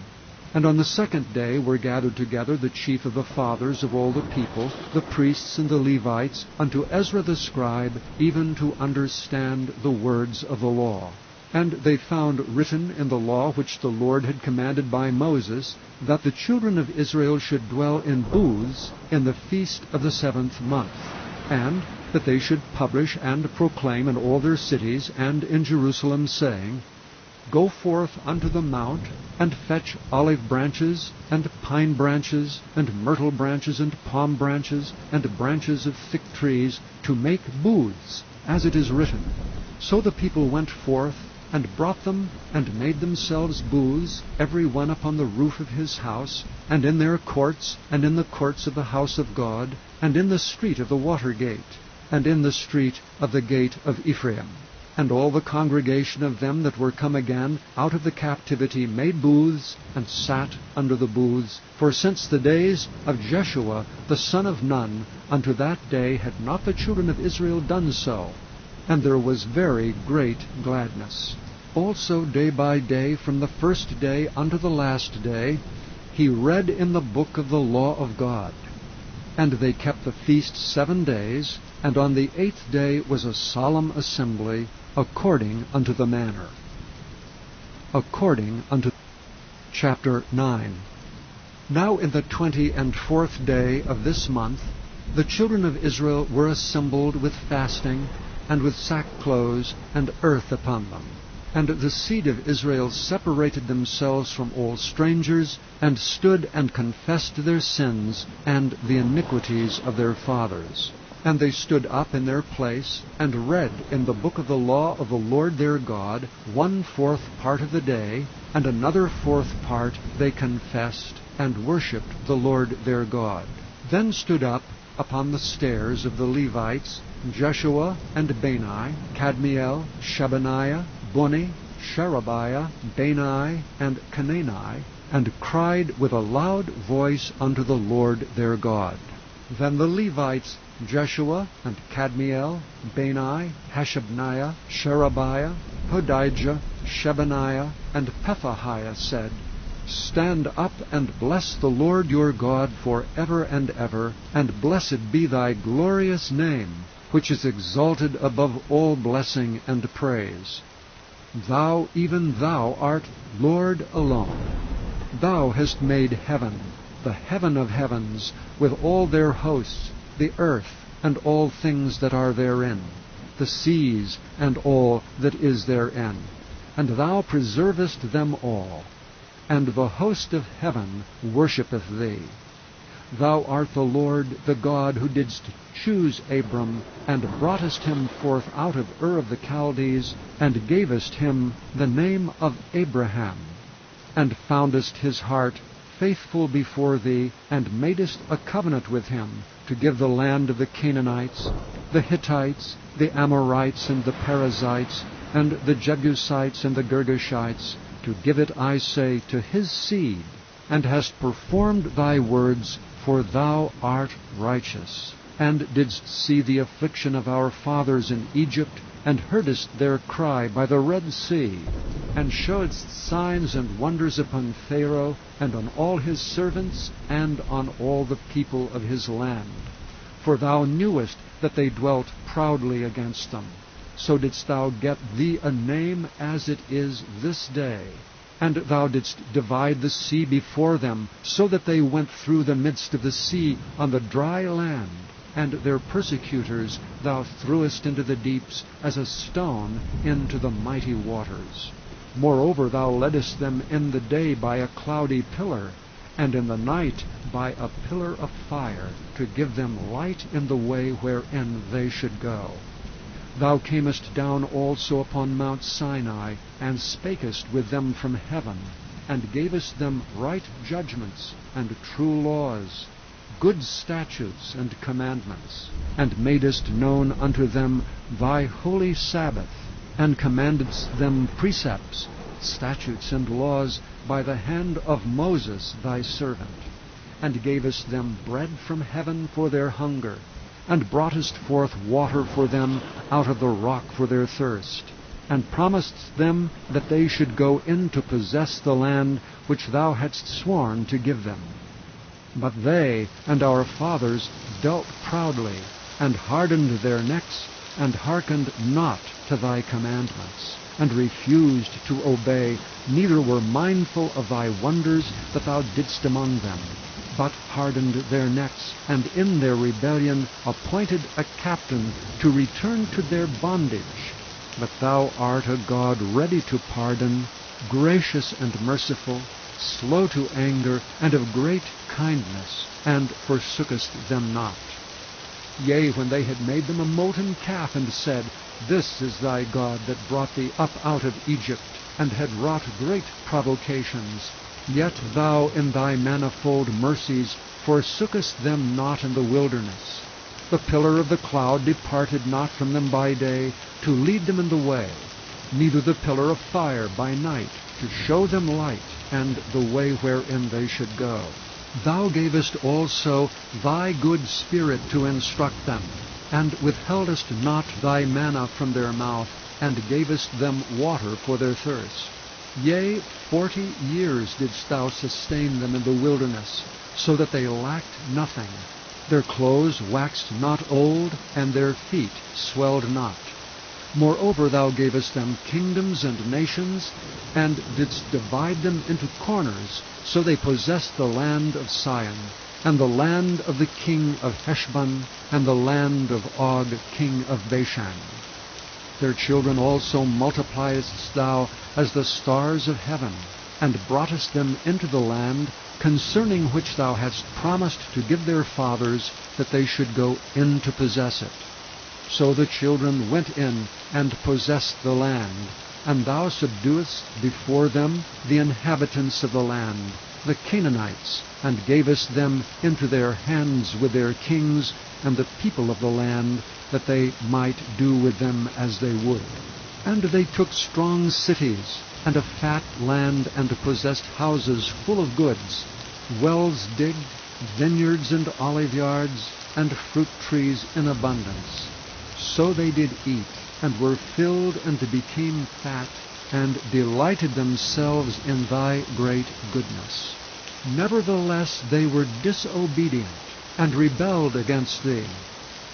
[SPEAKER 1] And on the second day were gathered together the chief of the fathers of all the people, the priests and the Levites, unto Ezra the scribe, even to understand the words of the law. And they found written in the law which the Lord had commanded by Moses, that the children of Israel should dwell in booths in the feast of the 7th month, and that they should publish and proclaim in all their cities and in Jerusalem, saying, Go forth unto the mount, and fetch olive branches, and pine branches, and myrtle branches, and palm branches, and branches of thick trees, to make booths, as it is written. So the people went forth, and brought them, and made themselves booths, every one upon the roof of his house, and in their courts, and in the courts of the house of God, and in the street of the water gate, and in the street of the gate of Ephraim. And all the congregation of them that were come again out of the captivity made booths, and sat under the booths. For since the days of Jeshua the son of Nun, unto that day had not the children of Israel done so. And there was very great gladness. Also day by day, from the first day unto the last day, he read in the book of the law of God. And they kept the feast 7 days, and on the 8th day was a solemn assembly, according unto the manner. According unto chapter 9. Now in the 24th day of this month, the children of Israel were assembled with fasting, and with sackcloths and earth upon them. And the seed of Israel separated themselves from all strangers, and stood and confessed their sins and the iniquities of their fathers. And they stood up in their place, and read in the book of the law of the Lord their God 1/4 part of the day, and another 4th part they confessed, and worshipped the Lord their God. Then stood up upon the stairs of the Levites Jeshua and Bani, Kadmiel, Shebaniah, Bunni, Sherebiah, Bani, and Canaani, and cried with a loud voice unto the Lord their God. Then the Levites Jeshua and Kadmiel, Bani, Hashabniah, Sherebiah, Hodijah, Shebaniah, and Pethahiah said, Stand up and bless the Lord your God for ever and ever, and blessed be thy glorious name, which is exalted above all blessing and praise. Thou, even thou, art Lord alone. Thou hast made heaven, the heaven of heavens, with all their hosts, the earth, and all things that are therein, the seas, and all that is therein. And thou preservest them all, and the host of heaven worshippeth thee. Thou art the Lord, the God, who didst choose Abram, and broughtest him forth out of Ur of the Chaldees, and gavest him the name of Abraham, and foundest his heart faithful before thee, and madest a covenant with him, to give the land of the Canaanites, the Hittites, the Amorites, and the Perizzites, and the Jebusites, and the Girgashites, to give it, I say, to his seed, and hast performed thy words, for thou art righteous, and didst see the affliction of our fathers in Egypt, and heardest their cry by the Red Sea, and showedst signs and wonders upon Pharaoh, and on all his servants, and on all the people of his land. For thou knewest that they dwelt proudly against them. So didst thou get thee a name as it is this day. And thou didst divide the sea before them, so that they went through the midst of the sea on the dry land. And their persecutors thou threwest into the deeps as a stone into the mighty waters. Moreover, thou leddest them in the day by a cloudy pillar, and in the night by a pillar of fire, to give them light in the way wherein they should go. Thou camest down also upon Mount Sinai, and spakest with them from heaven, and gavest them right judgments and true laws, good statutes and commandments, and madest known unto them thy holy Sabbath, and commandedst them precepts, statutes, and laws by the hand of Moses thy servant, and gavest them bread from heaven for their hunger, and broughtest forth water for them out of the rock for their thirst, and promisedst them that they should go in to possess the land which thou hadst sworn to give them. But they and our fathers dealt proudly, and hardened their necks, and hearkened not to thy commandments, and refused to obey, neither were mindful of thy wonders that thou didst among them, but hardened their necks, and in their rebellion appointed a captain to return to their bondage. But thou art a God ready to pardon, gracious and merciful, slow to anger, and of great kindness, and forsookest them not. Yea, when they had made them a molten calf, and said, This is thy God that brought thee up out of Egypt, and had wrought great provocations, yet thou in thy manifold mercies forsookest them not in the wilderness. The pillar of the cloud departed not from them by day, to lead them in the way, neither the pillar of fire by night, to show them light, and the way wherein they should go. Thou gavest also thy good Spirit to instruct them, and withheldest not thy manna from their mouth, and gavest them water for their thirst. Yea, 40 years didst thou sustain them in the wilderness, so that they lacked nothing. Their clothes waxed not old, and their feet swelled not. Moreover, thou gavest them kingdoms and nations, and didst divide them into corners, so they possessed the land of Sion, and the land of the king of Heshbon, and the land of Og king of Bashan. Their children also multipliedst thou as the stars of heaven, and broughtest them into the land, concerning which thou hadst promised to give their fathers, that they should go in to possess it. So the children went in and possessed the land, and thou subduedst before them the inhabitants of the land, the Canaanites, and gavest them into their hands with their kings and the people of the land, that they might do with them as they would. And they took strong cities, and a fat land, and possessed houses full of goods, wells digged, vineyards and oliveyards, and fruit trees in abundance. So they did eat, and were filled, and became fat, and delighted themselves in thy great goodness. Nevertheless they were disobedient, and rebelled against thee,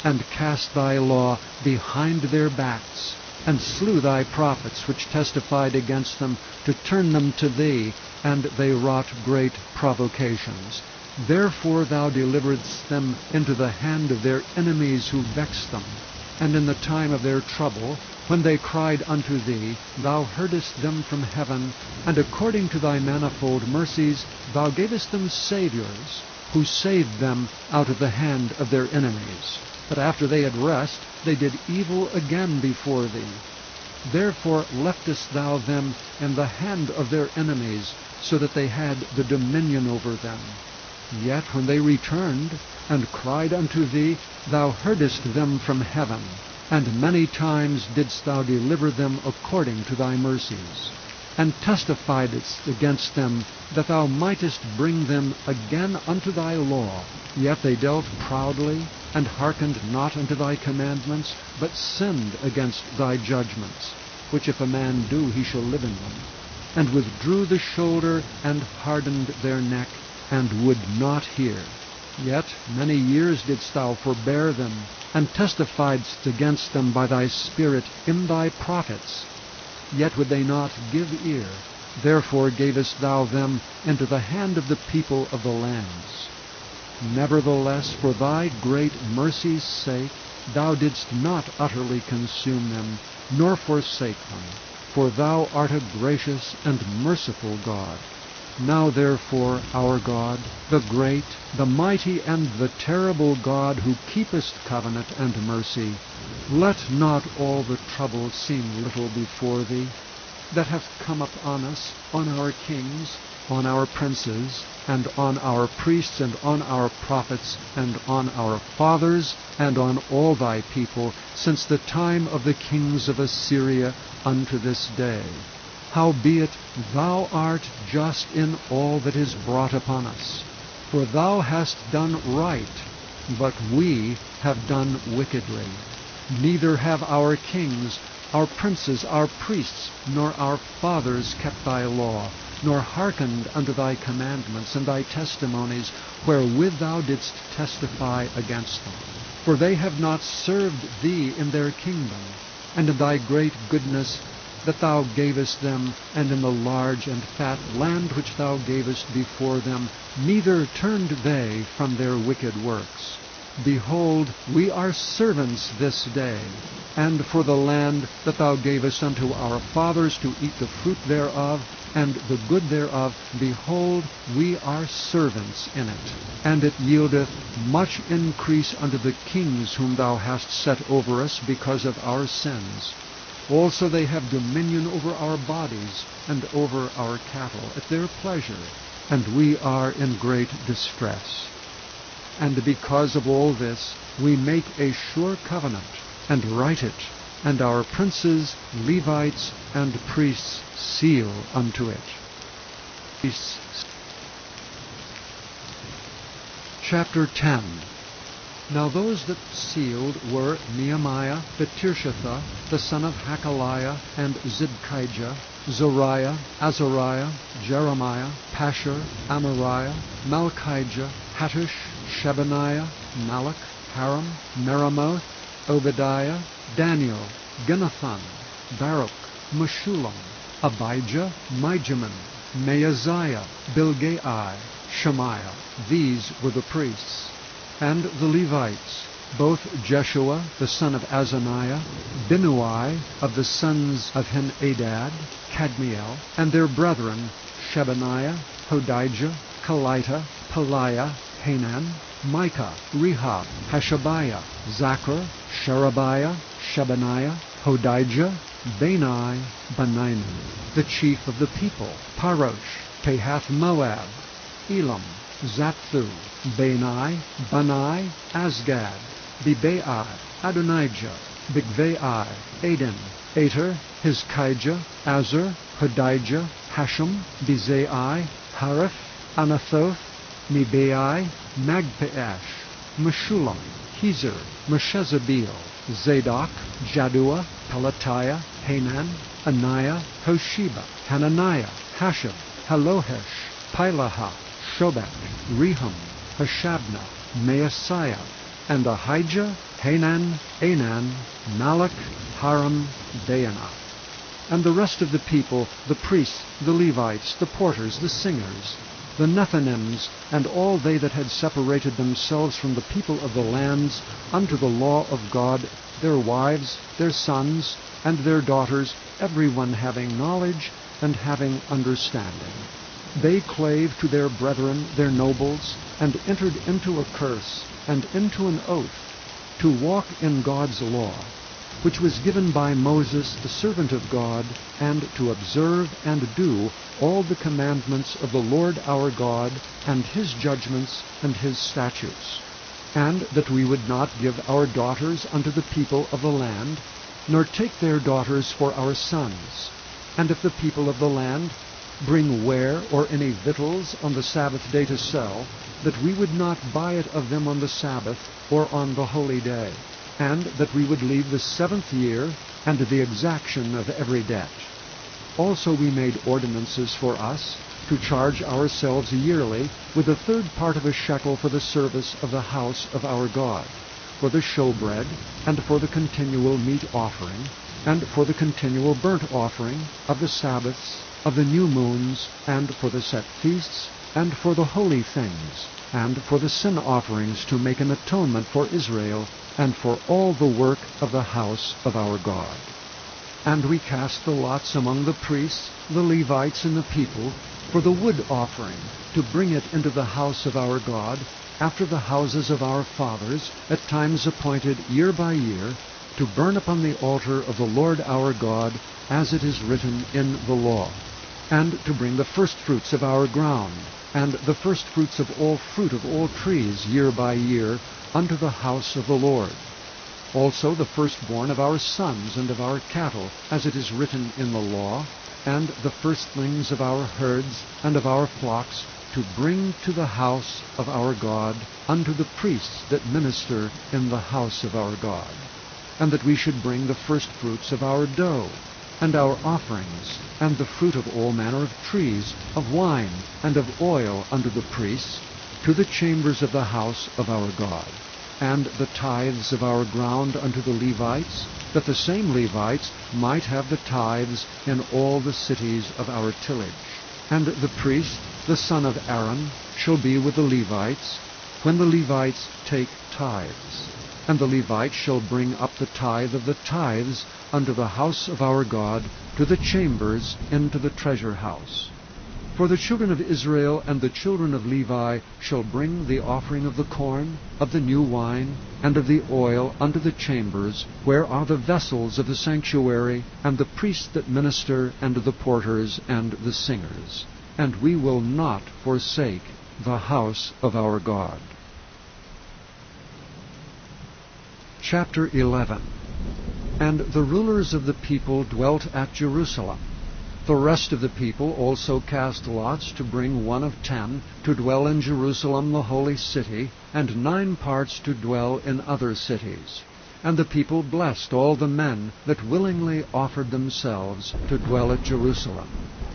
[SPEAKER 1] and cast thy law behind their backs, and slew thy prophets which testified against them, to turn them to thee, and they wrought great provocations. Therefore thou deliveredst them into the hand of their enemies who vexed them. And in the time of their trouble, when they cried unto thee, thou heardest them from heaven, and according to thy manifold mercies thou gavest them saviors, who saved them out of the hand of their enemies. But after they had rest, they did evil again before thee. Therefore leftest thou them in the hand of their enemies, so that they had the dominion over them. Yet when they returned, and cried unto thee, thou heardest them from heaven, and many times didst thou deliver them according to thy mercies, and testifiedst against them, that thou mightest bring them again unto thy law. Yet they dealt proudly, and hearkened not unto thy commandments, but sinned against thy judgments, which if a man do, he shall live in them, and withdrew the shoulder, and hardened their neck, and would not hear. Yet many years didst thou forbear them, and testifiedst against them by thy Spirit in thy prophets. Yet would they not give ear. Therefore gavest thou them into the hand of the people of the lands. Nevertheless, for thy great mercy's sake, thou didst not utterly consume them, nor forsake them. For thou art a gracious and merciful God. Now therefore, our God, the great, the mighty, and the terrible God, who keepest covenant and mercy, let not all the trouble seem little before thee, that hath come upon us, on our kings, on our princes, and on our priests, and on our prophets, and on our fathers, and on all thy people, since the time of the kings of Assyria unto this day. Howbeit thou art just in all that is brought upon us. For thou hast done right, but we have done wickedly. Neither have our kings, our princes, our priests, nor our fathers kept thy law, nor hearkened unto thy commandments and thy testimonies, wherewith thou didst testify against them. For they have not served thee in their kingdom, and in thy great goodness that thou gavest them, and in the large and fat land which thou gavest before them, neither turned they from their wicked works. Behold, we are servants this day, and for the land that thou gavest unto our fathers to eat the fruit thereof, and the good thereof, behold, we are servants in it. And it yieldeth much increase unto the kings whom thou hast set over us because of our sins. Also they have dominion over our bodies, and over our cattle, at their pleasure, and we are in great distress. And because of all this, we make a sure covenant, and write it, and our princes, Levites, and priests seal unto it. Chapter 10. Now those that sealed were Nehemiah the Tirshatha, the son of Hakaliah, and Zidkijah, Zoriah, Azariah, Jeremiah, Pashur, Amariah, Malchijah, Hattush, Shebaniah, Malach, Haram, Meremoth, Obadiah, Daniel, Ginnathan, Baruch, Meshullam, Abijah, Mijamin, Maaziah, Bilgai, Shemaiah. These were the priests. And the Levites, both Jeshua the son of Azaniah, Binnui of the sons of Henadad, Kadmiel, and their brethren, Shebaniah, Hodijah, Kelita, Peliah, Hanan, Micah, Rehab, Hashabiah, Zachar, Sherebiah, Shebaniah, Hodijah, Bani, Baniman, the chief of the people, Parosh, Pahath Moab, Elam, Zapthu, Bani, Bani, Asgad, Bebai, Adonijah, Bigvai, Aden, Ater, Hizkijah, Azur, Hodijah, Hashem, Bezai, Harith, Anathoth, Nebai, Magpeash, Meshullam, Hezer, Meshezabeel, Zadok, Jaddua, Pelatiah, Hanan, Anaiah, Hosheba, Hananiah, Hashab, Halohesh, Pilaha, Shobek, Rehum, Hashabna, Maaseiah, and Ahijah, Hanan, Anan, Malach, Haram, Baanah. And the rest of the people, the priests, the Levites, the porters, the singers, the Nethinims, and all they that had separated themselves from the people of the lands unto the law of God, their wives, their sons, and their daughters, every one having knowledge and having understanding. They clave to their brethren, their nobles, and entered into a curse, and into an oath, to walk in God's law, which was given by Moses the servant of God, and to observe and do all the commandments of the Lord our God, and his judgments and his statutes, and that we would not give our daughters unto the people of the land, nor take their daughters for our sons. And if the people of the land bring ware or any victuals on the Sabbath day to sell, that we would not buy it of them on the Sabbath or on the holy day, and that we would leave the 7th year and the exaction of every debt. Also we made ordinances for us, to charge ourselves yearly with the third part of a shekel for the service of the house of our God, for the showbread, and for the continual meat offering, and for the continual burnt offering, of the Sabbaths, of the new moons, and for the set feasts, and for the holy things, and for the sin offerings to make an atonement for Israel, and for all the work of the house of our God. And we cast the lots among the priests, the Levites, and the people, for the wood offering, to bring it into the house of our God, after the houses of our fathers, at times appointed year by year, to burn upon the altar of the Lord our God, as it is written in the law, and to bring the firstfruits of our ground, and the firstfruits of all fruit of all trees year by year, unto the house of the Lord. Also the firstborn of our sons and of our cattle, as it is written in the law, and the firstlings of our herds and of our flocks, to bring to the house of our God, unto the priests that minister in the house of our God. And that we should bring the firstfruits of our dough, and our offerings, and the fruit of all manner of trees, of wine, and of oil unto the priests, to the chambers of the house of our God. And the tithes of our ground unto the Levites, that the same Levites might have the tithes in all the cities of our tillage. And the priest, the son of Aaron, shall be with the Levites, when the Levites take tithes. And the Levites shall bring up the tithe of the tithes unto the house of our God, to the chambers into the treasure house. For the children of Israel and the children of Levi shall bring the offering of the corn, of the new wine, and of the oil unto the chambers, where are the vessels of the sanctuary, and the priests that minister, and the porters, and the singers. And we will not forsake the house of our God. Chapter 11. And the rulers of the people dwelt at Jerusalem. The rest of the people also cast lots to bring 1 of 10 to dwell in Jerusalem the holy city, and 9 parts to dwell in other cities. And the people blessed all the men that willingly offered themselves to dwell at Jerusalem.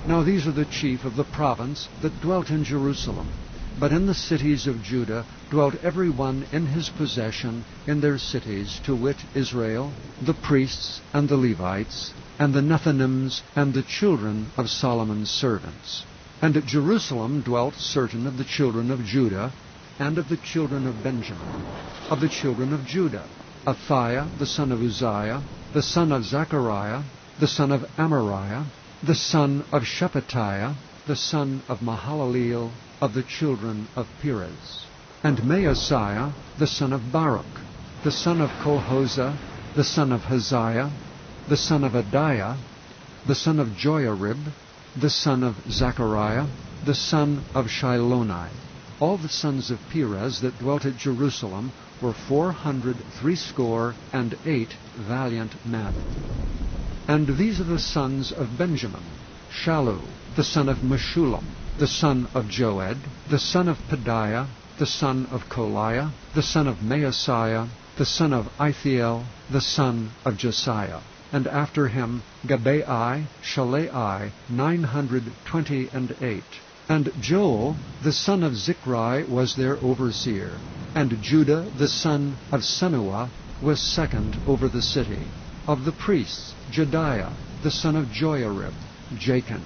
[SPEAKER 1] Now these are the chief of the province that dwelt in Jerusalem. But in the cities of Judah dwelt every one in his possession in their cities, to wit, Israel, the priests, and the Levites, and the Nethinims, and the children of Solomon's servants. And at Jerusalem dwelt certain of the children of Judah, and of the children of Benjamin. Of the children of Judah, Athiah the son of Uzziah, the son of Zechariah, the son of Amariah, the son of Shephatiah, the son of Mahalaleel, of the children of Perez. And Maaseiah the son of Baruch, the son of Colhozeh, the son of Haziah, the son of Adiah, the son of Joiarib, the son of Zechariah, the son of Shiloni. All the sons of Perez that dwelt at Jerusalem were 468 valiant men. And these are the sons of Benjamin: Shallu, the son of Meshullam, the son of Joed, the son of Pedaiah, the son of Koliah, the son of Maaseiah, the son of Ithiel, the son of Josiah. And after him Gabai, Shalai, 928. And Joel, the son of Zichri, was their overseer. And Judah, the son of Senuah, was second over the city. Of the priests, Jediah, the son of Joiarib, Jachin.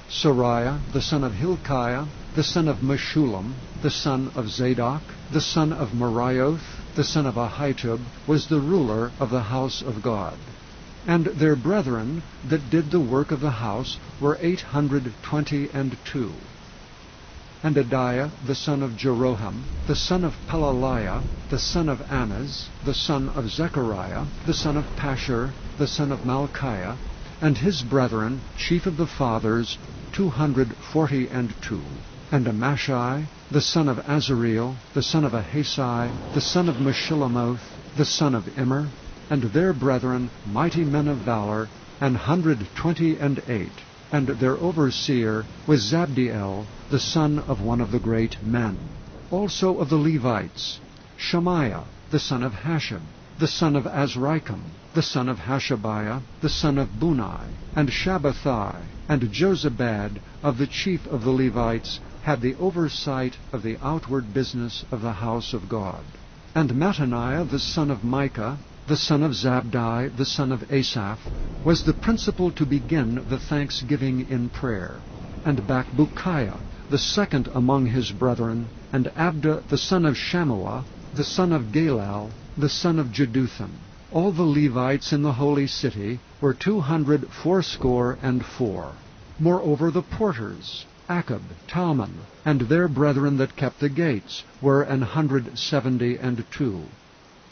[SPEAKER 1] Sariah, the son of Hilkiah, the son of Meshullam, the son of Zadok, the son of Merioth, the son of Ahitub, was the ruler of the house of God. And their brethren that did the work of the house were 822. And Adiah, the son of Jeroham, the son of Pelaliah, the son of Amaz, the son of Zechariah, the son of Pashur, the son of Malchiah, and his brethren, chief of the fathers, 242. And Amashai, the son of Azareel, the son of Ahasai, the son of Meshillamoth, the son of Immer, and their brethren, mighty men of valor, 128. And their overseer was Zabdiel, the son of one of the great men. Also of the Levites, Shemaiah, the son of Hashem, the son of Azrikam, the son of Hashabiah, the son of Bunai, and Shabbathai, and Jozabad of the chief of the Levites had the oversight of the outward business of the house of God. And Mattaniah the son of Micah, the son of Zabdi, the son of Asaph, was the principal to begin the thanksgiving in prayer. And Bakbukiah, the second among his brethren, and Abda the son of Shammua, the son of Galal, the son of Jeduthun. All the Levites in the holy city were 284. Moreover the porters, Akab, Talmon, and their brethren that kept the gates, were 172.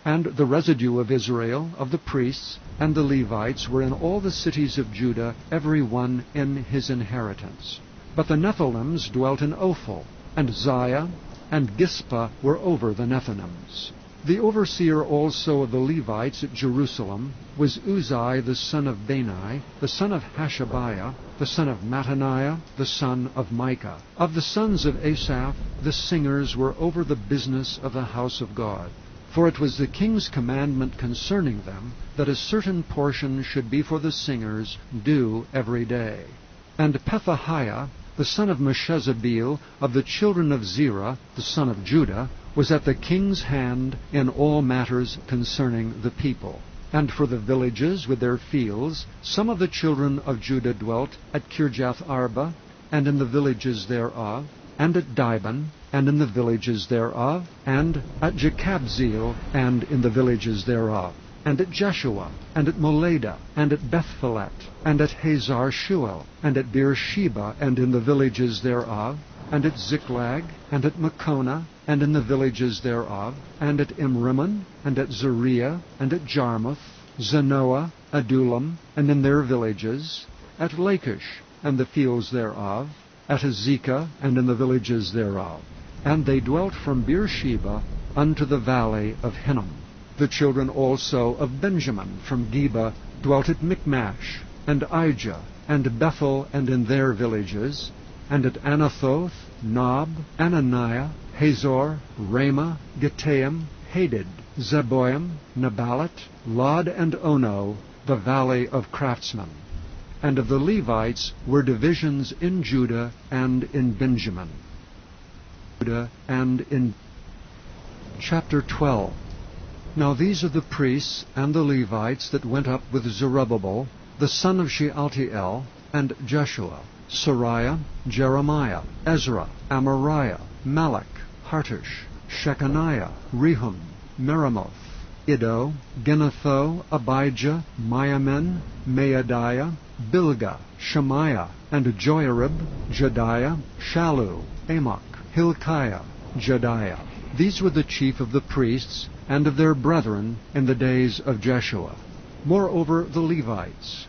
[SPEAKER 1] And the residue of Israel, of the priests, and the Levites were in all the cities of Judah, every one in his inheritance. But the Nephilims dwelt in Ophel, and Ziah, and Gispa were over the Nethinims. The overseer also of the Levites at Jerusalem was Uzai the son of Bani, the son of Hashabiah, the son of Mattaniah, the son of Micah. Of the sons of Asaph, the singers were over the business of the house of God. For it was the king's commandment concerning them that a certain portion should be for the singers due every day. And Pethahiah, the son of Meshezabeel, of the children of Zerah, the son of Judah, was at the king's hand in all matters concerning the people. And for the villages with their fields, some of the children of Judah dwelt at Kirjath-arba, and in the villages thereof, and at Dibon, and in the villages thereof, and at Jekabzeel, and in the villages thereof, and at Jeshua, and at Moleda, and at Bethphelet, and at Hazar Shuel, and at Beersheba, and in the villages thereof, and at Ziklag, and at Makona, and in the villages thereof, and at Imrimmon, and at Zeriah, and at Jarmuth, Zanoah, Adullam, and in their villages, at Lachish, and the fields thereof, at Azekah, and in the villages thereof. And they dwelt from Beersheba unto the valley of Hinnom. The children also of Benjamin from Geba dwelt at Michmash, and Ijah, and Bethel, and in their villages, and at Anathoth, Nob, Ananiah, Hazor, Ramah, Gittaim, Hadid, Zeboim, Neballat, Lod, and Ono, the valley of craftsmen. And of the Levites were divisions in Judah and in Benjamin. Judah and in chapter 12. Now these are the priests and the Levites that went up with Zerubbabel, the son of Shealtiel, and Jeshua, Sariah, Jeremiah, Ezra, Amariah, Malach, Hartush, Shechaniah, Rehum, Meremoth, Iddo, Ginatho, Abijah, Miamin, Maadiah, Bilgah, Shemaiah, and Joiarib, Jediah, Shallu, Amok, Hilkiah, Jediah. These were the chief of the priests and of their brethren in the days of Jeshua. Moreover the Levites,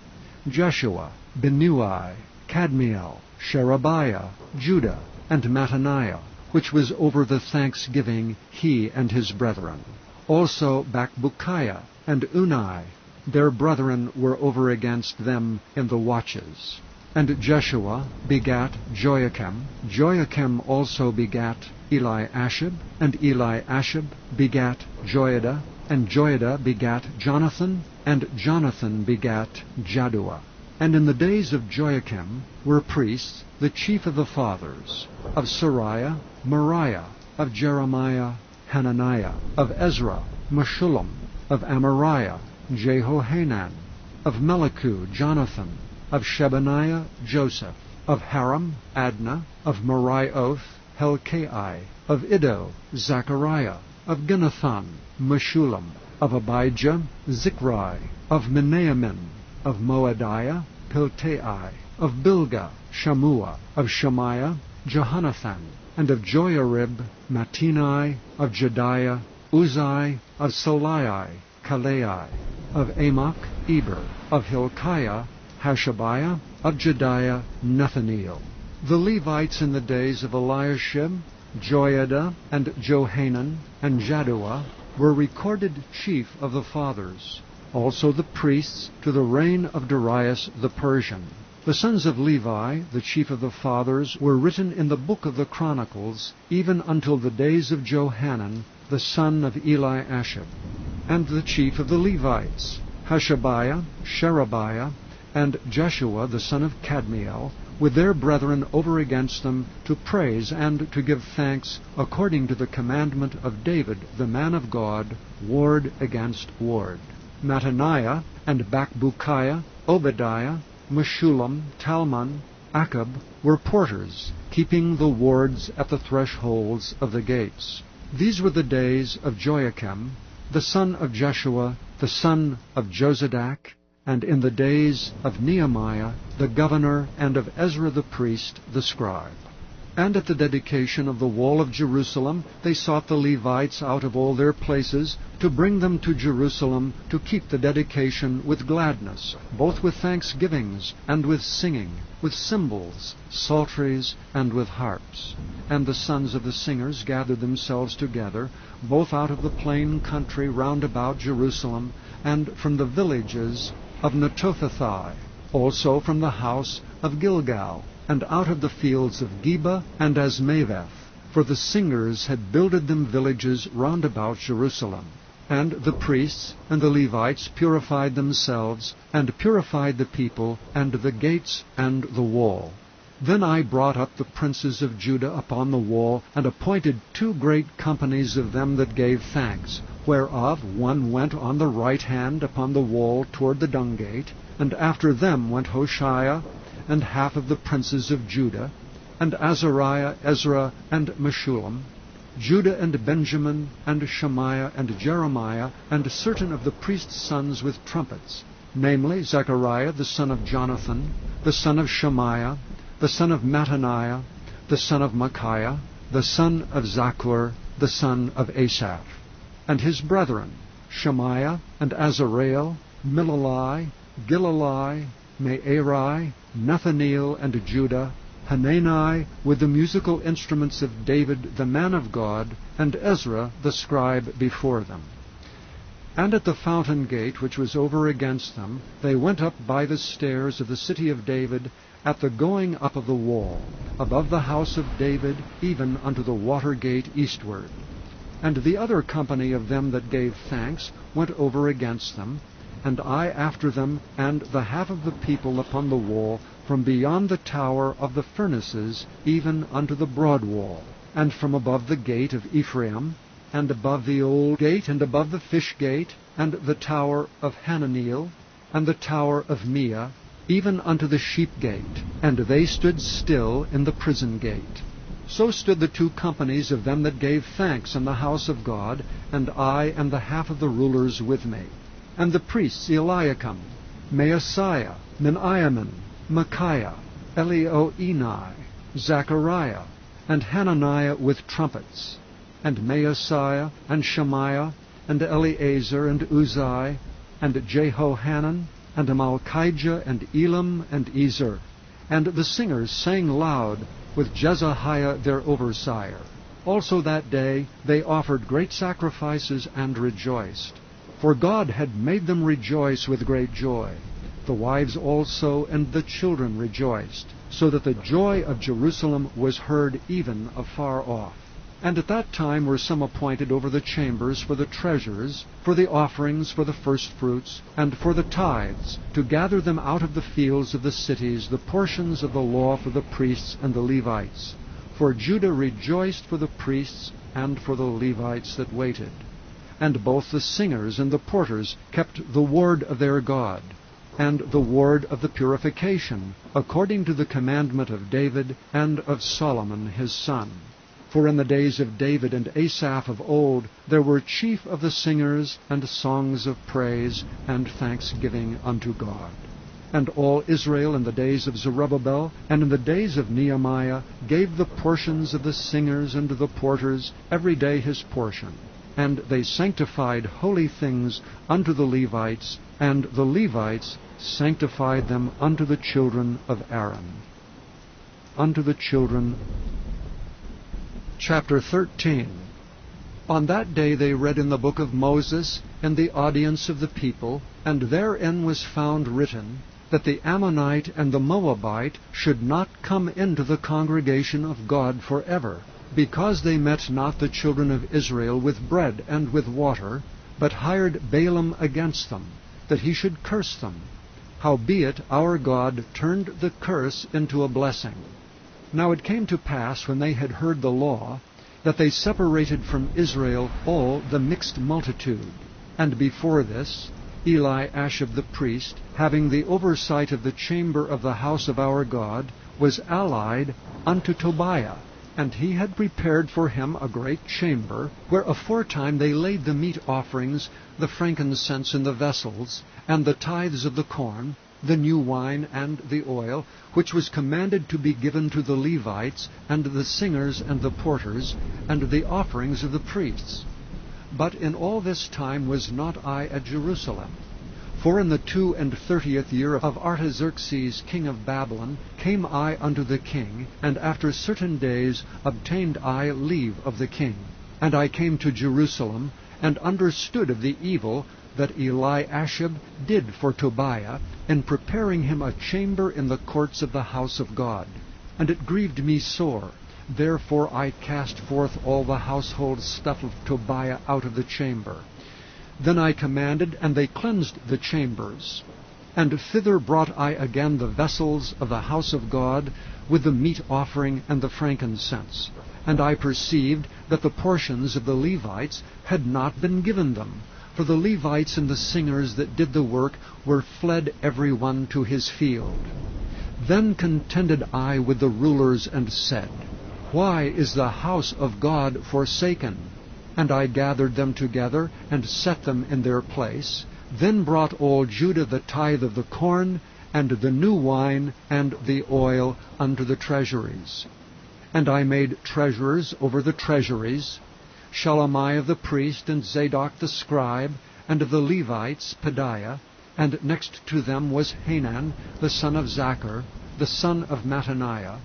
[SPEAKER 1] Jeshua, Binnui, Kadmiel, Sherebiah, Judah, and Mattaniah, which was over the thanksgiving, he and his brethren. Also Bakbukiah and Unai, their brethren were over against them in the watches. And Jeshua begat Joachim. Joachim also begat Eliashib, and Eliashib begat Joiada, and Joiada begat Jonathan, and Jonathan begat Jaddua. And in the days of Joachim were priests, the chief of the fathers, of Sariah, Moriah, of Jeremiah, Hananiah, of Ezra, Meshullam, of Amariah, Jehohanan, of Melichu, Jonathan, of Shebaniah, Joseph, of Haram, Adna, of Merioth, Helkai, of Iddo, Zechariah, of Ginathan, Meshullam, of Abijah, Zichri, of Menamin, of Moadiah, Piltai, of Bilgah, Shammua, of Shemaiah, Jehonathan, and of Joiarib, Mattenai, of Jediah, Uzai, of Solai, Kalai, of Amok, Eber, of Hilkiah, Hashabiah, of Jediah, Nethaneel. The Levites in the days of Eliashib, Joiada, and Johanan, and Jaddua were recorded chief of the fathers. Also the priests to the reign of Darius the Persian. The sons of Levi, the chief of the fathers, were written in the book of the Chronicles, even until the days of Johanan, the son of Eliashib. and the chief of the Levites, Hashabiah, Sherebiah, and Jeshua the son of Kadmiel, with their brethren over against them, to praise and to give thanks, according to the commandment of David the man of God, ward against ward. Mattaniah and Bakbukiah, Obadiah, Meshullam, Talmon, Akab were porters, keeping the wards at the thresholds of the gates. These were the days of Joachim, the son of Jeshua, the son of Josadak, and in the days of Nehemiah the governor, and of Ezra the priest, the scribe. And at the dedication of the wall of Jerusalem they sought the Levites out of all their places, to bring them to Jerusalem, to keep the dedication with gladness, both with thanksgivings, and with singing, with cymbals, psalteries, and with harps. And the sons of the singers gathered themselves together, both out of the plain country round about Jerusalem, and from the villages of Netophathi, also from the house of Gilgal, and out of the fields of Geba and Asmaveth, for the singers had builded them villages round about Jerusalem. And the priests and the Levites purified themselves, and purified the people, and the gates, and the wall. Then I brought up the princes of Judah upon the wall, and appointed 2 great companies of them that gave thanks, whereof one went on the right hand upon the wall toward the dung gate, and after them went Hoshea, and half of the princes of Judah, and Azariah, Ezra, and Meshullam, Judah and Benjamin, and Shemaiah, and Jeremiah, and certain of the priests' sons with trumpets, namely Zechariah the son of Jonathan, the son of Shemaiah, the son of Mattaniah, the son of Micaiah, the son of Zaccur, the son of Asaph, and his brethren, Shemaiah, and Azareel, Milalai, Gilalai, Me'eri, Nathaniel, and Judah, Hanani, with the musical instruments of David the man of God, and Ezra the scribe before them. And at the fountain gate which was over against them, they went up by the stairs of the city of David, at the going up of the wall, above the house of David, even unto the water gate eastward. And the other company of them that gave thanks went over against them, and I after them, and the half of the people upon the wall, from beyond the tower of the furnaces, even unto the broad wall, and from above the gate of Ephraim, and above the old gate, and above the fish gate, and the tower of Hananiel, and the tower of Meah, even unto the sheep gate, and they stood still in the prison gate. So stood the 2 companies of them that gave thanks in the house of God, and I and the half of the rulers with me. And the priests Eliakim, Maaseiah, Miniamin, Micaiah, Elioenai, Zechariah, and Hananiah with trumpets, and Maaseiah, and Shemaiah, and Eleazar, and Uzai, and Jehohanan, and Malchijah, and Elam, and Ezer. And the singers sang loud with Jezahiah their overseer. Also that day they offered great sacrifices and rejoiced. For God had made them rejoice with great joy. The wives also and the children rejoiced, so that the joy of Jerusalem was heard even afar off. And at that time were some appointed over the chambers for the treasures, for the offerings, for the firstfruits, and for the tithes, to gather them out of the fields of the cities, the portions of the law for the priests and the Levites. For Judah rejoiced for the priests and for the Levites that waited. And both the singers and the porters kept the ward of their God, and the ward of the purification, according to the commandment of David and of Solomon his son. For in the days of David and Asaph of old there were chief of the singers, and songs of praise and thanksgiving unto God. And all Israel in the days of Zerubbabel and in the days of Nehemiah gave the portions of the singers and the porters every day his portion. And they sanctified holy things unto the Levites, and the Levites sanctified them unto the children of Aaron. Unto the children. Chapter 13. On that day they read in the book of Moses in the audience of the people, and therein was found written, that the Ammonite and the Moabite should not come into the congregation of God forever, because they met not the children of Israel with bread and with water, but hired Balaam against them, that he should curse them. Howbeit our God turned the curse into a blessing. Now it came to pass, when they had heard the law, that they separated from Israel all the mixed multitude. And before this, Eliashib the priest, having the oversight of the chamber of the house of our God, was allied unto Tobiah, and he had prepared for him a great chamber, where aforetime they laid the meat offerings, the frankincense in the vessels, and the tithes of the corn, the new wine and the oil, which was commanded to be given to the Levites, and the singers and the porters, and the offerings of the priests. But in all this time was not I at Jerusalem. For in the 32 year of Artaxerxes king of Babylon came I unto the king, and after certain days obtained I leave of the king. And I came to Jerusalem, and understood of the evil that Eliashib did for Tobiah, in preparing him a chamber in the courts of the house of God. And it grieved me sore. Therefore I cast forth all the household stuff of Tobiah out of the chamber. Then I commanded, and they cleansed the chambers. And thither brought I again the vessels of the house of God, with the meat offering and the frankincense. And I perceived that the portions of the Levites had not been given them, for the Levites and the singers that did the work were fled every one to his field. Then contended I with the rulers, and said, Why is the house of God forsaken? And I gathered them together, and set them in their place. Then brought all Judah the tithe of the corn, and the new wine, and the oil, unto the treasuries. And I made treasurers over the treasuries, Shelemiah the priest, and Zadok the scribe, and of the Levites Pedaiah, and next to them was Hanan the son of Zachar, the son of Mattaniah.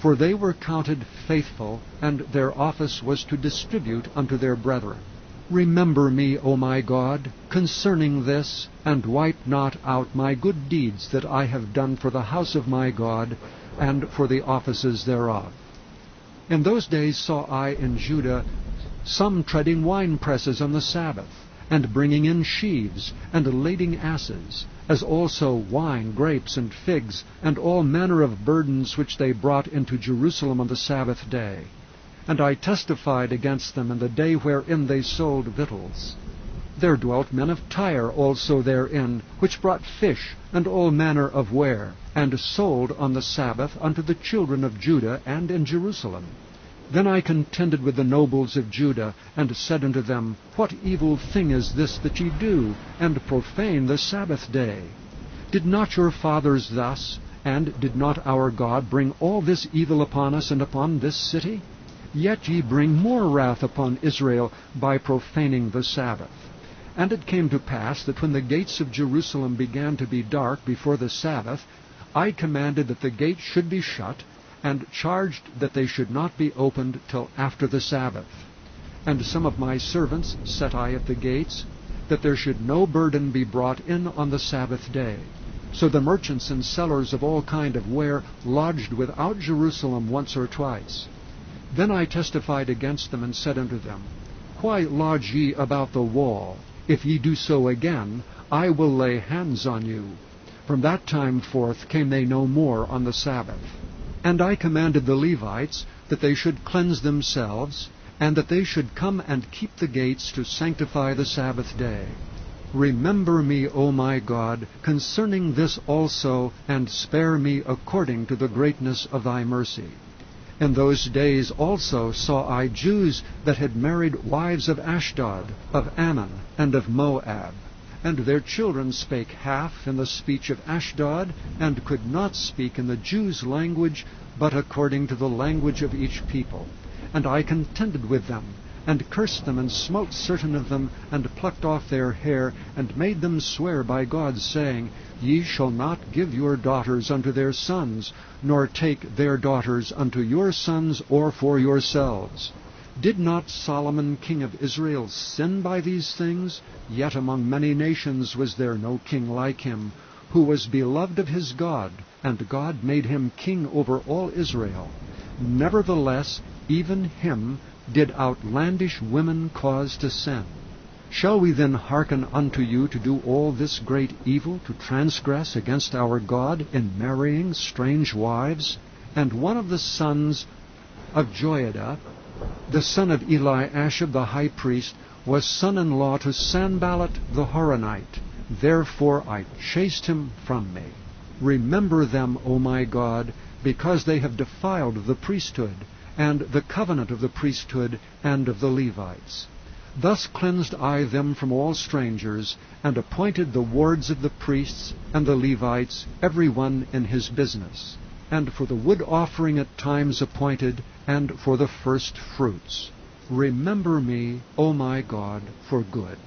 [SPEAKER 1] For they were counted faithful, and their office was to distribute unto their brethren. Remember me, O my God, concerning this, and wipe not out my good deeds that I have done for the house of my God, and for the offices thereof. In those days saw I in Judah some treading winepresses on the Sabbath, and bringing in sheaves, and lading asses, as also wine, grapes, and figs, and all manner of burdens which they brought into Jerusalem on the Sabbath day. And I testified against them in the day wherein they sold victuals. There dwelt men of Tyre also therein, which brought fish, and all manner of ware, and sold on the Sabbath unto the children of Judah and in Jerusalem. Then I contended with the nobles of Judah, and said unto them, What evil thing is this that ye do, and profane the Sabbath day? Did not your fathers thus, and did not our God bring all this evil upon us and upon this city? Yet ye bring more wrath upon Israel by profaning the Sabbath. And it came to pass that when the gates of Jerusalem began to be dark before the Sabbath, I commanded that the gates should be shut, and charged that they should not be opened till after the Sabbath. And some of my servants set I at the gates, that there should no burden be brought in on the Sabbath day. So the merchants and sellers of all kind of ware lodged without Jerusalem once or twice. Then I testified against them, and said unto them, Why lodge ye about the wall? If ye do so again, I will lay hands on you. From that time forth came they no more on the Sabbath. And I commanded the Levites that they should cleanse themselves, and that they should come and keep the gates to sanctify the Sabbath day. Remember me, O my God, concerning this also, and spare me according to the greatness of thy mercy. In those days also saw I Jews that had married wives of Ashdod, of Ammon, and of Moab. And their children spake half in the speech of Ashdod, and could not speak in the Jews' language, but according to the language of each people. And I contended with them, and cursed them, and smote certain of them, and plucked off their hair, and made them swear by God, saying, Ye shall not give your daughters unto their sons, nor take their daughters unto your sons, or for yourselves. Did not Solomon king of Israel sin by these things? Yet among many nations was there no king like him, who was beloved of his God, and God made him king over all Israel. Nevertheless, even him did outlandish women cause to sin. Shall we then hearken unto you to do all this great evil, to transgress against our God in marrying strange wives? And one of the sons of Joiada, the son of Eliashib the high priest, was son-in-law to Sanballat the Horonite. Therefore I chased him from me. Remember them, O my God, because they have defiled the priesthood, and the covenant of the priesthood and of the Levites. Thus cleansed I them from all strangers, and appointed the wards of the priests and the Levites, every one in his business, and for the wood offering at times appointed, and for the first fruits. Remember me, O my God, for good.